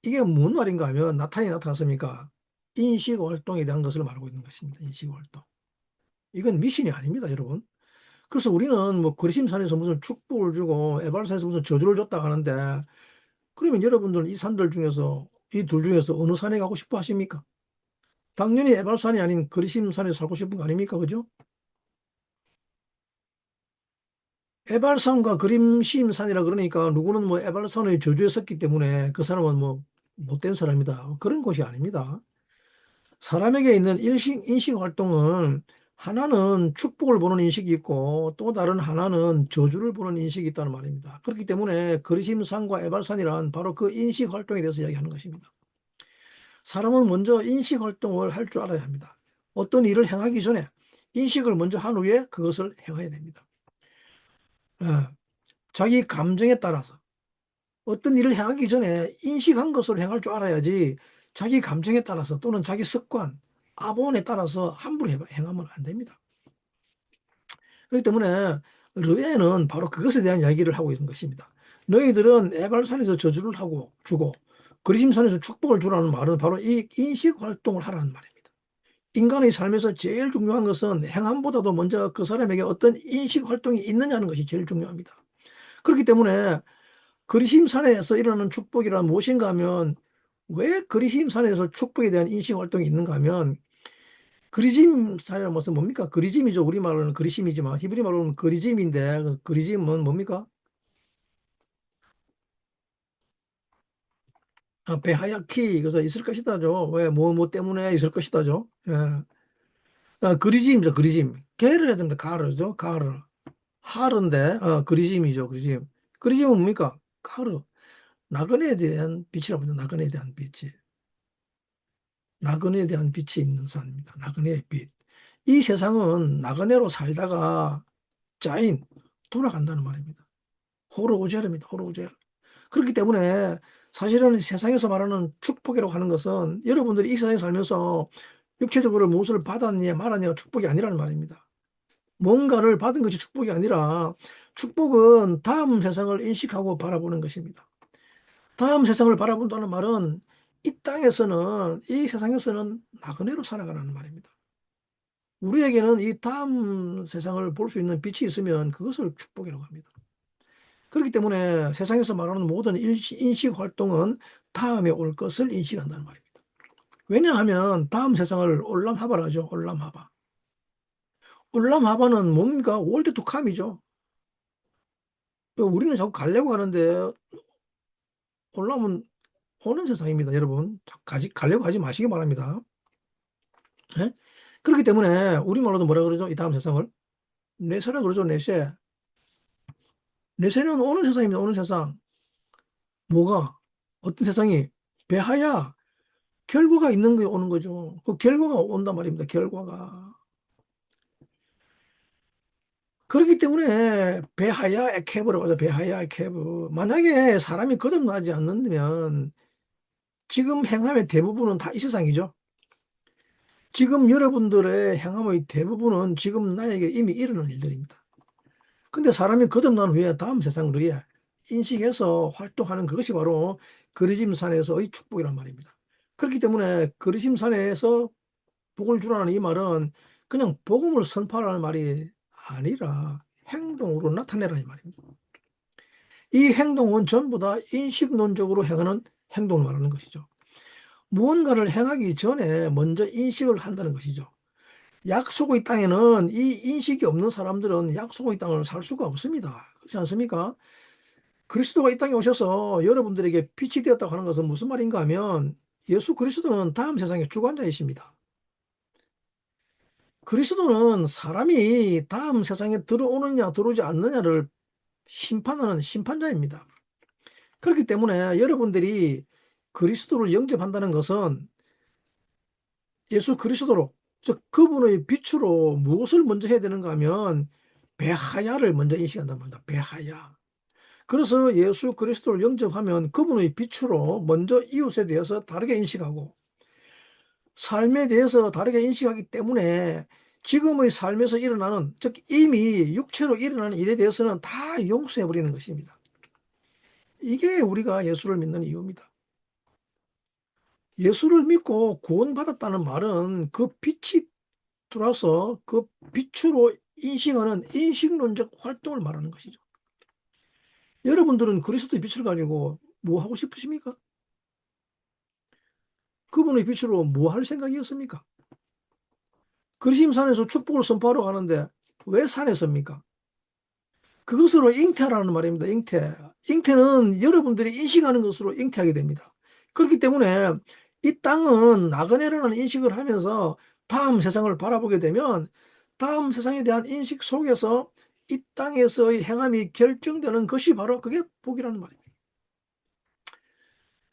이게 뭔 말인가 하면 나탄이 나타났습니까? 인식 활동에 대한 것을 말하고 있는 것입니다. 인식 활동. 이건 미신이 아닙니다, 여러분. 그래서 우리는 뭐 그리심산에서 무슨 축복을 주고 에발산에서 무슨 저주를 줬다 하는데 그러면 여러분들은 이 산들 중에서 이 둘 중에서 어느 산에 가고 싶어 하십니까? 당연히 에발산이 아닌 그리심산에 살고 싶은 거 아닙니까? 그죠? 에발산과 그림심산이라 그러니까 누구는 뭐 에발산의 저주에 섰기 때문에 그 사람은 뭐 못된 사람이다. 그런 것이 아닙니다. 사람에게 있는 인식 활동은 하나는 축복을 보는 인식이 있고 또 다른 하나는 저주를 보는 인식이 있다는 말입니다. 그렇기 때문에 그리심산과 에발산이란 바로 그 인식 활동에 대해서 이야기하는 것입니다. 사람은 먼저 인식 활동을 할 줄 알아야 합니다. 어떤 일을 행하기 전에 인식을 먼저 한 후에 그것을 행해야 됩니다. 예, 자기 감정에 따라서 어떤 일을 행하기 전에 인식한 것으로 행할 줄 알아야지 자기 감정에 따라서 또는 자기 습관, 아본에 따라서 함부로 행하면 안 됩니다. 그렇기 때문에 르에는 바로 그것에 대한 이야기를 하고 있는 것입니다. 너희들은 에발산에서 저주를 하고 주고 그리심산에서 축복을 주라는 말은 바로 이 인식 활동을 하라는 말입니다. 인간의 삶에서 제일 중요한 것은 행함보다도 먼저 그 사람에게 어떤 인식 활동이 있느냐는 것이 제일 중요합니다. 그렇기 때문에 그리심산에서 일어나는 축복이란 무엇인가 하면 왜 그리심산에서 축복에 대한 인식 활동이 있는가 하면 그리심산이라는 것은 뭡니까? 그리심이죠. 우리말로는 그리심이지만 히브리 말로는 그리심인데 그 그리심은 뭡니까? 베하야키 그래서 있을 것이다죠. 왜 뭐 때문에 있을 것이다죠. 예. 그리심이죠. 그리심. 게를 해야 됩니다. 가르죠. 가르. 하르인데 그리심이죠. 그리심. 그리심은 뭡니까? 가르. 나그네에 대한 빛이라고 합니다. 나그네에 대한 빛이. 나그네에 대한 빛이 있는 산입니다. 나그네의 빛. 이 세상은 나그네로 살다가 짜인 돌아간다는 말입니다. 호로오젤입니다. 호로오젤. 그렇기 때문에 사실은 세상에서 말하는 축복이라고 하는 것은 여러분들이 이 세상에 살면서 육체적으로 무엇을 받았냐 말았냐가 축복이 아니라는 말입니다. 뭔가를 받은 것이 축복이 아니라 축복은 다음 세상을 인식하고 바라보는 것입니다. 다음 세상을 바라본다는 말은 이 땅에서는 이 세상에서는 나그네로 살아가라는 말입니다. 우리에게는 이 다음 세상을 볼 수 있는 빛이 있으면 그것을 축복이라고 합니다. 그렇기 때문에 세상에서 말하는 모든 인식 활동은 다음에 올 것을 인식한다는 말입니다. 왜냐하면 다음 세상을 올람하바라 하죠. 올람하바. 올람하바는 뭡니까? 월드 투 캄이죠. 우리는 자꾸 가려고 하는데 올라오면 오는 세상입니다, 여러분. 가려고 하지 마시기 바랍니다. 예? 그렇기 때문에 우리말로도 뭐라 그러죠? 이 다음 세상을 내세라 그러죠. 내세. 내세는 오는 세상입니다. 오는 세상. 뭐가? 어떤 세상이? 배하야. 결과가 있는 게 오는 거죠. 그 결과가 온단 말입니다. 결과가. 그렇기 때문에 배하야 에케브라고 하죠. 배하야 에케브. 만약에 사람이 거듭나지 않는다면 지금 행함의 대부분은 다 이 세상이죠. 지금 여러분들의 행함의 대부분은 지금 나에게 이미 일어난 일들입니다. 근데 사람이 거듭난 후에 다음 세상을 위해 인식해서 활동하는 그것이 바로 그리심산에서의 축복이란 말입니다. 그렇기 때문에 그리심산에서 복을 주라는 이 말은 그냥 복음을 선포하라는 말이 아니라 행동으로 나타내라는 말입니다. 이 행동은 전부 다 인식론적으로 행하는 행동을 말하는 것이죠. 무언가를 행하기 전에 먼저 인식을 한다는 것이죠. 약속의 땅에는 이 인식이 없는 사람들은 약속의 땅을 살 수가 없습니다. 그렇지 않습니까? 그리스도가 이 땅에 오셔서 여러분들에게 빛이 되었다고 하는 것은 무슨 말인가 하면 예수 그리스도는 다음 세상의 주관자이십니다. 그리스도는 사람이 다음 세상에 들어오느냐 들어오지 않느냐를 심판하는 심판자입니다. 그렇기 때문에 여러분들이 그리스도를 영접한다는 것은 예수 그리스도로 즉 그분의 빛으로 무엇을 먼저 해야 되는가 하면 배하야를 먼저 인식한단 말입니다. 배하야. 그래서 예수 그리스도를 영접하면 그분의 빛으로 먼저 이웃에 대해서 다르게 인식하고 삶에 대해서 다르게 인식하기 때문에 지금의 삶에서 일어나는 즉 이미 육체로 일어나는 일에 대해서는 다 용서해 버리는 것입니다. 이게 우리가 예수를 믿는 이유입니다. 예수를 믿고 구원받았다는 말은 그 빛이 들어와서 그 빛으로 인식하는 인식론적 활동을 말하는 것이죠. 여러분들은 그리스도의 빛을 가지고 뭐 하고 싶으십니까? 그분의 빛으로 뭐 할 생각이었습니까? 그리심산에서 축복을 선포하러 가는데 왜 산에 섭니까? 그것으로 잉태하라는 말입니다. 잉태. 잉태는 여러분들이 인식하는 것으로 잉태하게 됩니다. 그렇기 때문에 이 땅은 나그네라는 인식을 하면서 다음 세상을 바라보게 되면 다음 세상에 대한 인식 속에서 이 땅에서의 행함이 결정되는 것이 바로 그게 복이라는 말입니다.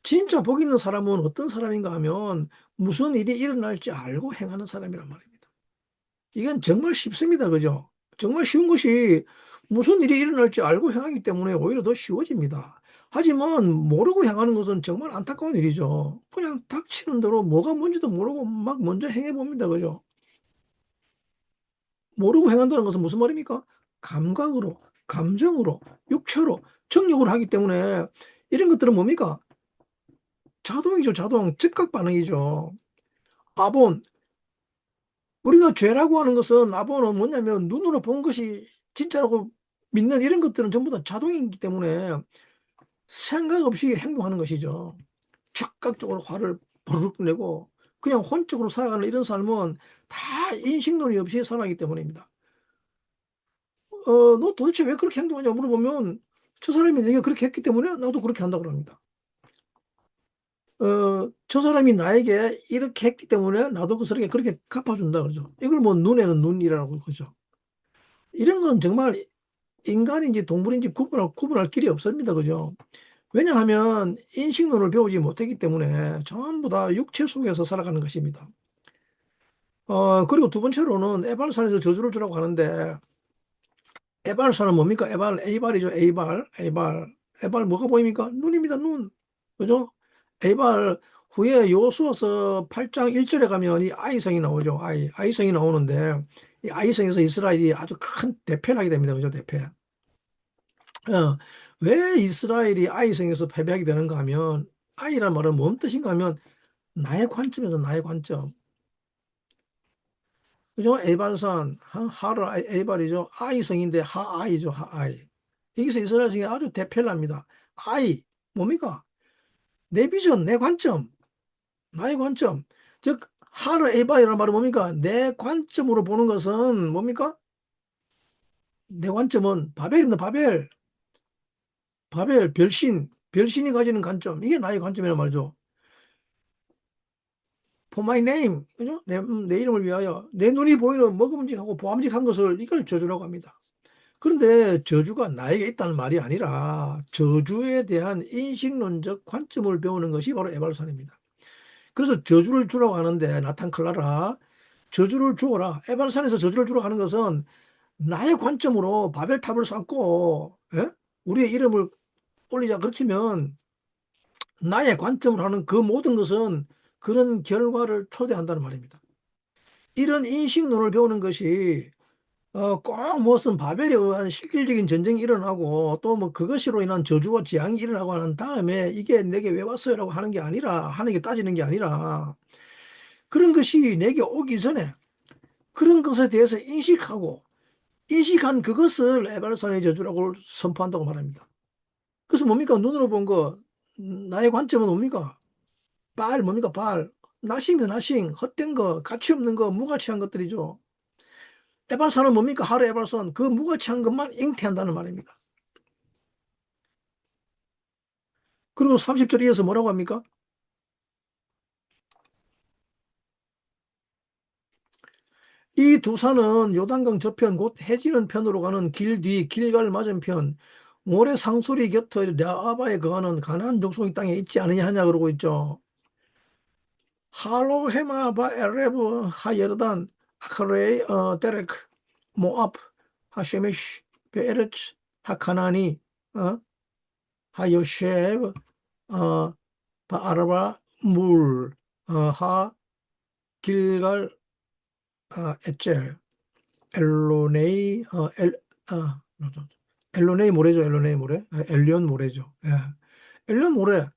진짜 복 있는 사람은 어떤 사람인가 하면 무슨 일이 일어날지 알고 행하는 사람이란 말입니다. 이건 정말 쉽습니다. 그죠? 정말 쉬운 것이 무슨 일이 일어날지 알고 행하기 때문에 오히려 더 쉬워집니다. 하지만 모르고 행하는 것은 정말 안타까운 일이죠. 그냥 닥치는 대로 뭐가 뭔지도 모르고 막 먼저 행해 봅니다. 그죠? 모르고 행한다는 것은 무슨 말입니까? 감각으로, 감정으로, 육체로, 정력으로 하기 때문에 이런 것들은 뭡니까? 자동이죠, 자동. 즉각 반응이죠. 아본. 우리가 죄라고 하는 것은 아본은 뭐냐면 눈으로 본 것이 진짜라고 믿는 이런 것들은 전부 다 자동이기 때문에 생각 없이 행동하는 것이죠. 즉각적으로 화를 부르륵 내고 그냥 혼적으로 살아가는 이런 삶은 다 인식론이 없이 살아가기 때문입니다. 너 도대체 왜 그렇게 행동하냐 물어보면 저 사람이 내가 그렇게 했기 때문에 나도 그렇게 한다고 합니다. 저 사람이 나에게 이렇게 했기 때문에 나도 그 사람에게 그렇게 갚아준다 그러죠. 이걸 뭐 눈에는 눈이라고 그러죠. 이런 건 정말 인간인지 동물인지 구분할 길이 없습니다. 그죠? 왜냐하면 인식론을 배우지 못했기 때문에 전부 다 육체 속에서 살아가는 것입니다. 그리고 두 번째로는 에발산에서 저주를 주라고 하는데 에발산은 뭡니까? 에발이죠. 에발 뭐가 보입니까? 눈입니다. 눈. 그죠? 에발 후에 여호수아서 8장 1절에 가면 이 아이성이 나오죠. 아이성이 나오는데 이 아이성에서 이스라엘이 아주 큰 대패를 하게 됩니다. 그죠? 대패. 왜 이스라엘이 아이성에서 패배하게 되는가 하면 아이란 말은 뭔 뜻인가 하면 나의 관점에서 나의 관점. 그죠? 에발산, 하를 에발이죠. 아이성인데 하아이죠. 하아이. 여기서 이스라엘 성이 아주 대패를 합니다. 아이, 뭡니까? 내 비전, 내 관점, 나의 관점. 즉, 하를 에발이라는 말은 뭡니까? 내 관점으로 보는 것은 뭡니까? 내 관점은 바벨입니다. 바벨, 별신이 가지는 관점. 이게 나의 관점이란 말이죠. For my name, 그죠? 내 이름을 위하여 내 눈이 보이는 먹음직하고 보암직한 것을 이걸 저주라고 합니다. 그런데 저주가 나에게 있다는 말이 아니라 저주에 대한 인식론적 관점을 배우는 것이 바로 에발산입니다. 그래서 저주를 주라고 하는데 나탄 클라라 저주를 주어라. 에발산에서 저주를 주라고 하는 것은 나의 관점으로 바벨탑을 쌓고 예? 우리의 이름을 올리자 그렇지만 나의 관점으로 하는 그 모든 것은 그런 결과를 초대한다는 말입니다. 이런 인식론을 배우는 것이 꼭 무슨 바벨에 의한 실질적인 전쟁이 일어나고 또 뭐 그것으로 인한 저주와 재앙이 일어나고 난 다음에 이게 내게 왜 왔어요라고 하는 게 아니라 하는 게 따지는 게 아니라 그런 것이 내게 오기 전에 그런 것에 대해서 인식하고 인식한 그것을 에발산의 저주라고 선포한다고 말합니다. 그래서 뭡니까? 눈으로 본 거, 나의 관점은 뭡니까? 뭡니까? 나싱입니다, 나싱. 헛된 거, 가치 없는 거, 무가치한 것들이죠. 에발산은 뭡니까? 하루 에발산. 그 무가치한 것만 잉태한다는 말입니다. 그리고 30절 이어서 뭐라고 합니까? 이 두 산은 요단강 저편 곧 해지는 편으로 가는 길 뒤 길갈 맞은편 모래 상수리 곁의 랴아바에 거하는 가나안 족속의 땅에 있지 않느냐 하냐 그러고 있죠. 할로헤마 바에레브 하예르단 아크레이 데렉 모압 하쉐메시 베에르츠 하카나니 하요셰브 바아라바 하 길갈 에첼 엘로네이 엘로네이 모래죠. 엘로네이 모래. 엘리온 모래죠. 예. 엘리온 모래.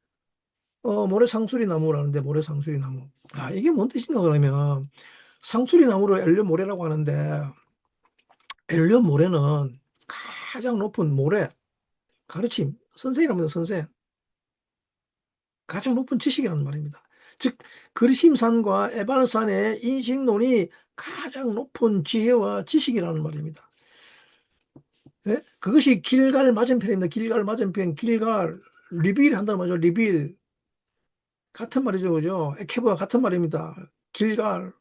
모래 상수리 나무라는데 모래 상수리 나무. 이게 뭔 뜻인가 그러면 상수리 나무를 엘리온 모래라고 하는데 엘리온 모래는 가장 높은 모래 가르침 선생이랍니다. 선생. 가장 높은 지식이라는 말입니다. 즉 그리심산과 에발산의 인식론이 가장 높은 지혜와 지식이라는 말입니다. 예? 그것이 길갈 맞은편입니다. 길갈 맞은편, 길갈 리빌 한다는 말이죠. 리빌 같은 말이죠, 그죠? 에케브와 같은 말입니다. 길갈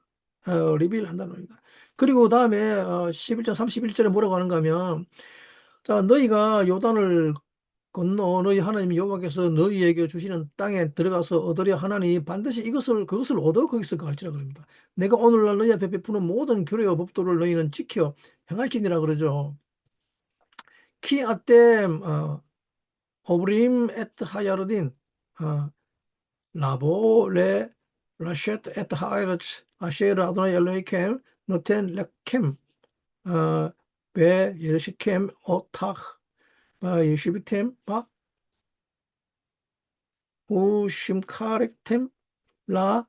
리빌 한다는 말입니다. 그리고 다음에 11장 31절에 뭐라고 하는가 하면 자 너희가 요단을 건너 너희 하나님 여호와께서 너희에게 주시는 땅에 들어가서 얻으려 하나니 반드시 이것을 그것을 얻어 거기서 갈지라 그럽니다. 내가 오늘날 너희 앞에 베푸는 모든 규례와 법도를 너희는 지켜 행할지니라 그러죠. 키 아템 오브림 에트 하야르딘 라보 레 라셰트 에트 하이르츠 아셰르 아도나이 엘로히켐 노텐 렉켐 베 예르시켐 오탁 바 예시비템 바 우심카렉템 라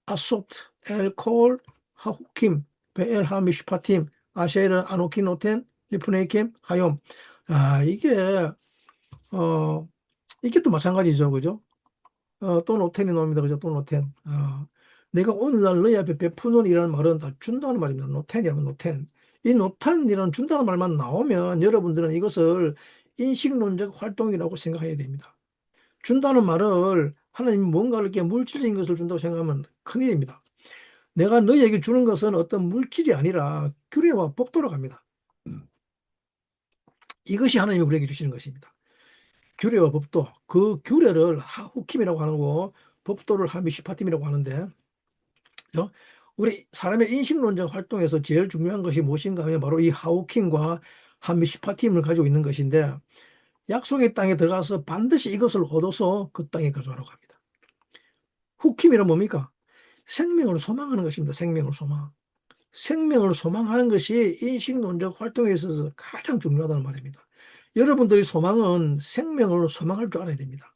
아소트 엘콜 하후킴 베엘 하미시파팀 아셰르 아노키노텐 리프네이켐 하욤. 이게 어 이게 또 마찬가지죠, 그죠? 또 노텐이 나옵니다, 그죠? 또 노텐. 내가 오늘날 너희 앞에 베푸는 이라는 말은 다 준다는 말입니다. 노텐이라면 노텐. 이 노텐이라는 준다는 말만 나오면 여러분들은 이것을 인식론적 활동이라고 생각해야 됩니다. 준다는 말을 하나님이 뭔가 이렇게 물질적인 것을 준다고 생각하면 큰일입니다. 내가 너희에게 주는 것은 어떤 물질이 아니라 규례와 법도로 갑니다. 이것이 하나님이 우리에게 주시는 것입니다. 규례와 법도. 그 규례를 하후킴이라고 하는 거고 법도를 하미시파팀이라고 하는데 우리 사람의 인식론적 활동에서 제일 중요한 것이 무엇인가 하면 바로 이 하우킹과 하미시파팀을 가지고 있는 것인데 약속의 땅에 들어가서 반드시 이것을 얻어서 그 땅에 거주하라고 합니다. 후킴이란 뭡니까? 생명을 소망하는 것입니다. 생명을 소망. 생명을 소망하는 것이 인식론적 활동에 있어서 가장 중요하다는 말입니다. 여러분들의 소망은 생명을 소망할 줄 알아야 됩니다.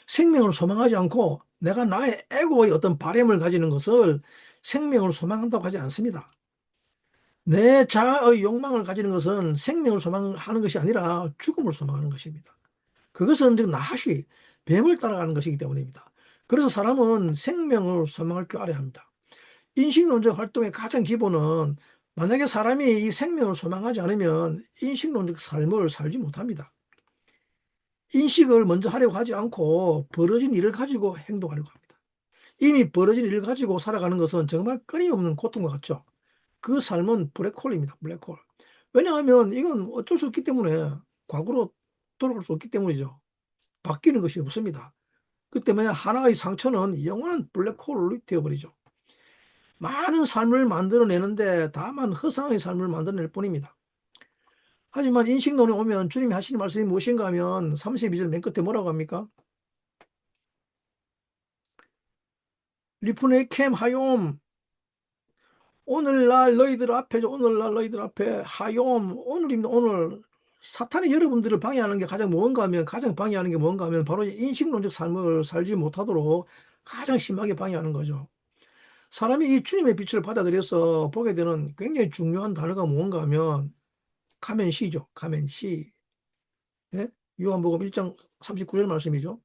생명을 소망하지 않고 내가 나의 에고의 어떤 바램을 가지는 것을 생명을 소망한다고 하지 않습니다. 내 자아의 욕망을 가지는 것은 생명을 소망하는 것이 아니라 죽음을 소망하는 것입니다. 그것은 지금 나하시 뱀을 따라가는 것이기 때문입니다. 그래서 사람은 생명을 소망할 줄 알아야 합니다. 인식론적 활동의 가장 기본은 만약에 사람이 이 생명을 소망하지 않으면 인식론적 삶을 살지 못합니다. 인식을 먼저 하려고 하지 않고 벌어진 일을 가지고 행동하려고 합니다. 이미 벌어진 일을 가지고 살아가는 것은 정말 끊임없는 고통과 같죠. 그 삶은 블랙홀입니다. 블랙홀. 왜냐하면 이건 어쩔 수 없기 때문에 과거로 돌아갈 수 없기 때문이죠. 바뀌는 것이 없습니다. 그 때문에 하나의 상처는 영원한 블랙홀이 되어버리죠. 많은 삶을 만들어내는데 다만 허상의 삶을 만들어낼 뿐입니다. 하지만 인식론에 오면 주님이 하시는 말씀이 무엇인가 하면 32절 맨 끝에 뭐라고 합니까? 리프네 캠 하욤 오늘날 너희들 앞에 오늘날 너희들 앞에 하욤 오늘입니다. 오늘 사탄이 여러분들을 방해하는 게 가장 뭔가 하면 가장 방해하는 게 뭔가 하면 바로 인식론적 삶을 살지 못하도록 가장 심하게 방해하는 거죠. 사람이 이 주님의 빛을 받아들여서 보게 되는 굉장히 중요한 단어가 뭔가 하면 가면시죠. 가면시. 예? 요한복음 1장 39절 말씀이죠.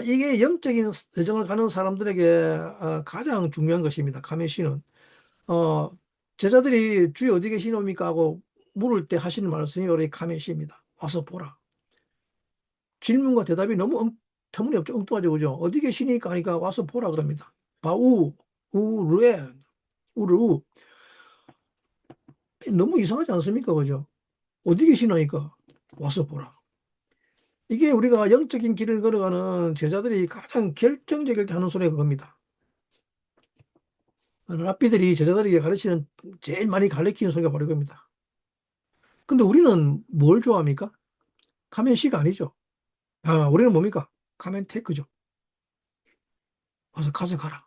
이게 영적인 여정을 가는 사람들에게 가장 중요한 것입니다. 가면시는. 어, 제자들이 주여 어디 계시옵니까? 하고 물을 때 하시는 말씀이 바로 이 가면시입니다. 와서 보라. 질문과 대답이 너무 터무니없죠. 엉뚱하죠. 그죠? 어디 계시니까 하니까 와서 보라 그럽니다. 바우, 우르에, 우르. 너무 이상하지 않습니까? 그죠? 어디 계시나니까 와서 보라. 이게 우리가 영적인 길을 걸어가는 제자들이 가장 결정적일 때 하는 소리가 그겁니다. 랍비들이 제자들에게 가르치는 제일 많이 가르치는 소리가 바로 이겁니다. 근데 우리는 뭘 좋아합니까? 가면시가 아니죠. 우리는 뭡니까? 가면 테크죠. 와서 가져가라.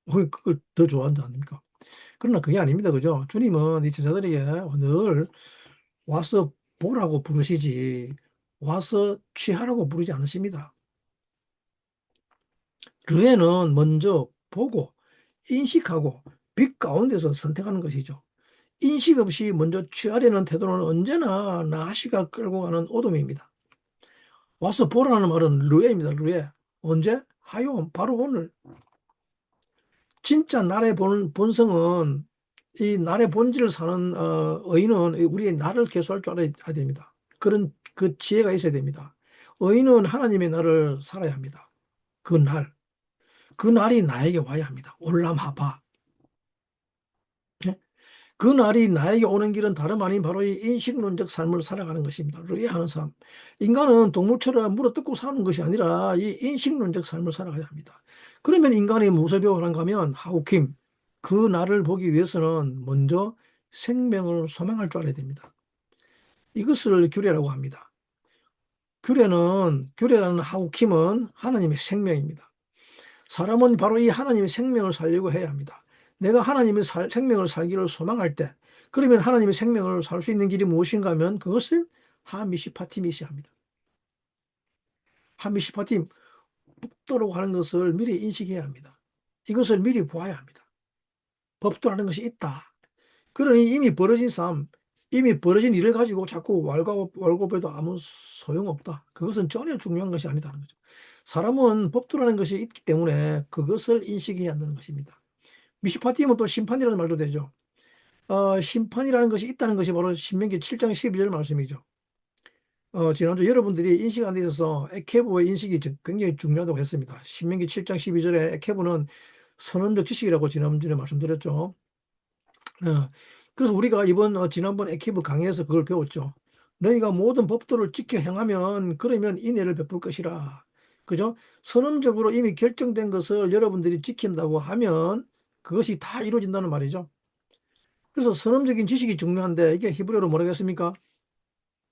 그걸 더 좋아한다 아닙니까? 그러나 그게 아닙니다. 그죠? 주님은 이 제자들에게 늘 와서 보라고 부르시지 와서 취하라고 부르지 않으십니다. 르에는 먼저 보고 인식하고 빛 가운데서 선택하는 것이죠. 인식 없이 먼저 취하려는 태도는 언제나 나시가 끌고 가는 어둠입니다. 와서 보라는 말은 르에입니다. 르에. 언제? 하요. 바로 오늘. 진짜 나의 본성은 이 나의 본질을 사는 의인은 우리의 나를 계수할 줄 알아야 됩니다. 그런 그 지혜가 있어야 됩니다. 의인은 하나님의 나를 살아야 합니다. 그 날, 그 날이 나에게 와야 합니다. 올람하바. 그 날이 나에게 오는 길은 다름 아닌 바로 이 인식론적 삶을 살아가는 것입니다. 이해하는 삶. 인간은 동물처럼 물어뜯고 사는 것이 아니라 이 인식론적 삶을 살아가야 합니다. 그러면 인간이 무엇을 배워가는가 하면 하우킴, 그 날을 보기 위해서는 먼저 생명을 소망할 줄 알아야 됩니다. 이것을 규례라고 합니다. 규례라는 하우킴은 하나님의 생명입니다. 사람은 바로 이 하나님의 생명을 살려고 해야 합니다. 내가 하나님의 생명을 살기를 소망할 때, 그러면 하나님의 생명을 살 수 있는 길이 무엇인가 하면 그것은 하미시파티미시 합니다. 하미시파팀, 법도라고 하는 것을 미리 인식해야 합니다. 이것을 미리 보아야 합니다. 법도라는 것이 있다. 그러니 이미 벌어진 삶, 이미 벌어진 일을 가지고 자꾸 왈가왈부해도 아무 소용없다. 그것은 전혀 중요한 것이 아니다는 거죠. 사람은 법도라는 것이 있기 때문에 그것을 인식해야 한다는 것입니다. 미슈파티임은 또 심판이라는 말도 되죠. 심판이라는 것이 있다는 것이 바로 신명기 7장 12절 말씀이죠. 지난주 여러분들이 인식 안 돼 있어서 에케보의 인식이 굉장히 중요하다고 했습니다. 신명기 7장 12절에 에케보는 선언적 지식이라고 지난주에 말씀드렸죠. 그래서 우리가 지난번 에케보 강의에서 그걸 배웠죠. 너희가 모든 법도를 지켜 행하면 그러면 인애를 베풀 것이라. 그죠? 선언적으로 이미 결정된 것을 여러분들이 지킨다고 하면 그것이 다 이루어진다는 말이죠. 그래서 선언적인 지식이 중요한데 이게 히브리어로 뭐라고 했습니까?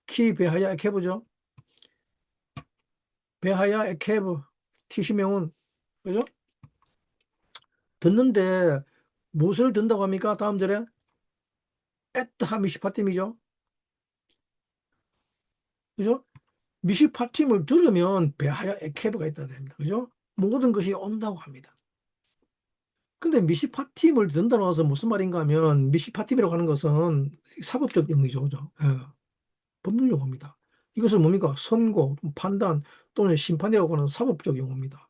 키 베하야 에케브죠. 베하야 에케브 티시명은 그죠? 듣는데 무엇을 듣는다고 합니까? 다음 절에 에트하 미시파팀이죠. 그죠? 미시파팀을 들으면 베하야 에케브가 있다 됩니다. 그죠? 모든 것이 온다고 합니다. 근데 미시파팀을 듣는다고 해서 무슨 말인가 하면 미시파팀이라고 하는 것은 사법적 용어죠. 그죠? 예. 법률 용어입니다. 이것은 뭡니까? 선고, 판단 또는 심판이라고 하는 사법적 용어입니다.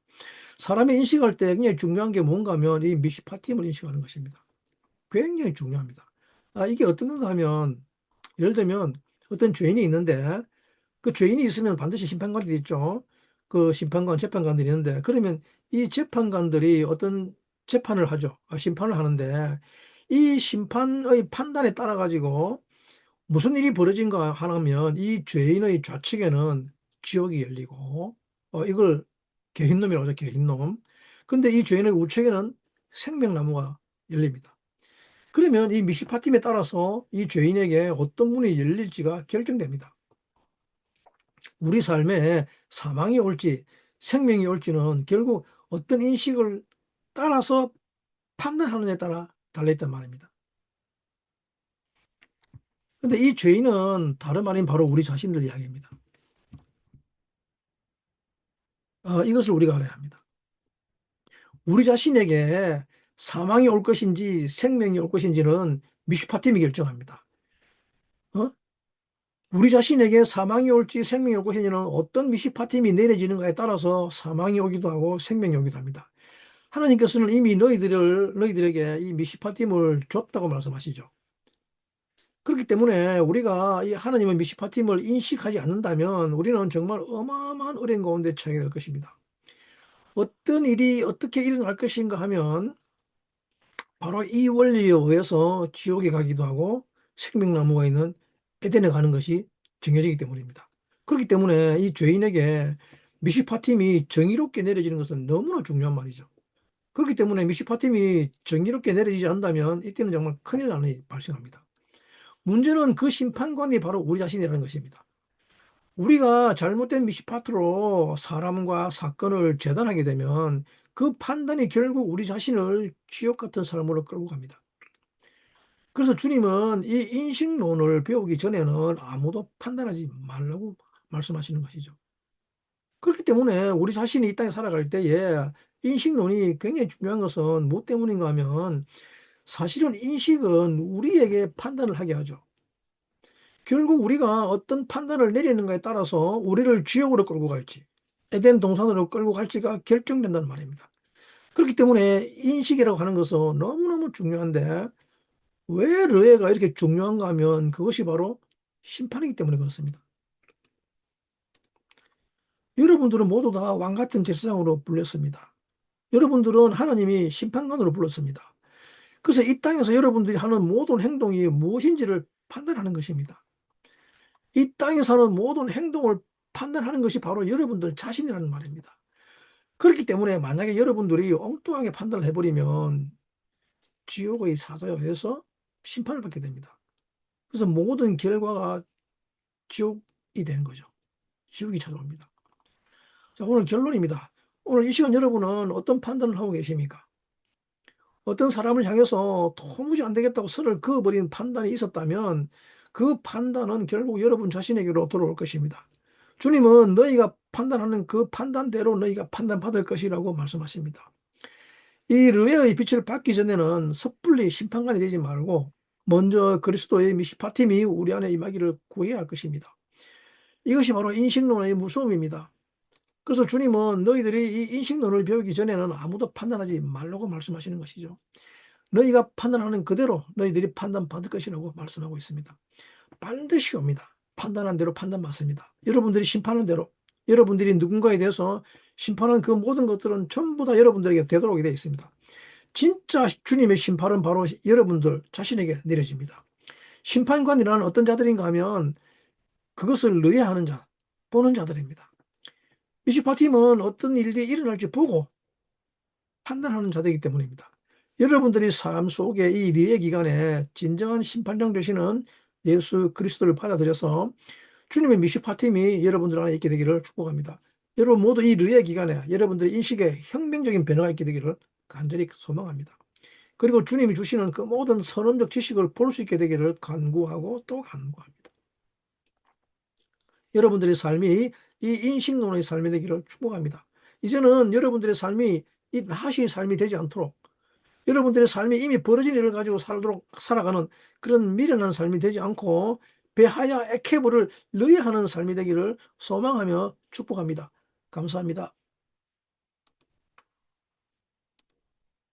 사람이 인식할 때 굉장히 중요한 게 뭔가 하면 이 미시파팀을 인식하는 것입니다. 굉장히 중요합니다. 이게 어떤 건가 하면 예를 들면 어떤 죄인이 있는데 그 죄인이 있으면 반드시 심판관들이 있죠. 그 심판관, 재판관들이 있는데 그러면 이 재판관들이 어떤 재판을 하죠. 심판을 하는데 이 심판의 판단에 따라 가지고 무슨 일이 벌어진가 하면 이 죄인의 좌측에는 지옥이 열리고 이걸 계흰놈이라고 하죠. 계흰놈. 근데 이 죄인의 우측에는 생명나무가 열립니다. 그러면 이 미시파팀에 따라서 이 죄인에게 어떤 문이 열릴지가 결정됩니다. 우리 삶에 사망이 올지 생명이 올지는 결국 어떤 인식을 따라서 판단하는 데 따라 달려있단 말입니다. 근데 이 죄인은 다름 아닌 바로 우리 자신들 이야기입니다. 이것을 우리가 알아야 합니다. 우리 자신에게 사망이 올 것인지 생명이 올 것인지는 미슈파팀이 결정합니다. 어? 우리 자신에게 사망이 올지 생명이 올 것인지는 어떤 미슈파팀이 내려지는가에 따라서 사망이 오기도 하고 생명이 오기도 합니다. 하나님께서는 이미 너희들에게 이 미시파팀을 줬다고 말씀하시죠. 그렇기 때문에 우리가 이 하나님의 미시파팀을 인식하지 않는다면 우리는 정말 어마어마한 어려움 가운데 처하게 될 것입니다. 어떤 일이 어떻게 일어날 것인가 하면 바로 이 원리에 의해서 지옥에 가기도 하고 생명나무가 있는 에덴에 가는 것이 정해지기 때문입니다. 그렇기 때문에 이 죄인에게 미시파팀이 정의롭게 내려지는 것은 너무나 중요한 말이죠. 그렇기 때문에 미시파팀이 정의롭게 내려지지 않는다면 이때는 정말 큰일 나는 일이 발생합니다. 문제는 그 심판관이 바로 우리 자신이라는 것입니다. 우리가 잘못된 미시파트로 사람과 사건을 재단하게 되면 그 판단이 결국 우리 자신을 지옥 같은 삶으로 끌고 갑니다. 그래서 주님은 이 인식론을 배우기 전에는 아무도 판단하지 말라고 말씀하시는 것이죠. 그렇기 때문에 우리 자신이 이 땅에 살아갈 때에 인식론이 굉장히 중요한 것은 뭐 때문인가 하면 사실은 인식은 우리에게 판단을 하게 하죠. 결국 우리가 어떤 판단을 내리는가에 따라서 우리를 지옥으로 끌고 갈지, 에덴 동산으로 끌고 갈지가 결정된다는 말입니다. 그렇기 때문에 인식이라고 하는 것은 너무너무 중요한데 왜 르에가 이렇게 중요한가 하면 그것이 바로 심판이기 때문에 그렇습니다. 여러분들은 모두 다 왕 같은 제사장으로 불렸습니다. 여러분들은 하나님이 심판관으로 불렀습니다. 그래서 이 땅에서 여러분들이 하는 모든 행동이 무엇인지를 판단하는 것입니다. 이 땅에서 하는 모든 행동을 판단하는 것이 바로 여러분들 자신이라는 말입니다. 그렇기 때문에 만약에 여러분들이 엉뚱하게 판단을 해버리면 지옥의 사자에 의해서 심판을 받게 됩니다. 그래서 모든 결과가 지옥이 되는 거죠. 지옥이 찾아옵니다. 자, 오늘 결론입니다. 오늘 이 시간 여러분은 어떤 판단을 하고 계십니까? 어떤 사람을 향해서 도무지 안 되겠다고 선을 그어버린 판단이 있었다면 그 판단은 결국 여러분 자신에게로 돌아올 것입니다. 주님은 너희가 판단하는 그 판단대로 너희가 판단받을 것이라고 말씀하십니다. 이 르웨의 빛을 받기 전에는 섣불리 심판관이 되지 말고 먼저 그리스도의 미시파팀이 우리 안에 임하기를 구해야 할 것입니다. 이것이 바로 인식론의 무서움입니다. 그래서 주님은 너희들이 이 인식론을 배우기 전에는 아무도 판단하지 말라고 말씀하시는 것이죠. 너희가 판단하는 그대로 너희들이 판단받을 것이라고 말씀하고 있습니다. 반드시 옵니다. 판단한 대로 판단받습니다. 여러분들이 심판한 대로, 여러분들이 누군가에 대해서 심판한 그 모든 것들은 전부 다 여러분들에게 되돌아오게 되어 있습니다. 진짜 주님의 심판은 바로 여러분들 자신에게 내려집니다. 심판관이라는 어떤 자들인가 하면 그것을 의뢰하는 자, 보는 자들입니다. 미시파팀은 어떤 일이 일어날지 보고 판단하는 자들이기 때문입니다. 여러분들이 삶 속에 이 리의 기간에 진정한 심판장 되시는 예수 그리스도를 받아들여서 주님의 미시파팀이 여러분들 안에 있게 되기를 축복합니다. 여러분 모두 이 르의 기간에 여러분들의 인식에 혁명적인 변화가 있게 되기를 간절히 소망합니다. 그리고 주님이 주시는 그 모든 선언적 지식을 볼 수 있게 되기를 간구하고 또 간구합니다. 여러분들의 삶이 이 인식론의 삶이 되기를 축복합니다. 이제는 여러분들의 삶이 이 나하시의 삶이 되지 않도록 여러분들의 삶이 이미 벌어진 일을 가지고 살아가는 그런 미련한 삶이 되지 않고 베하야 에케브를 의뢰하는 삶이 되기를 소망하며 축복합니다. 감사합니다.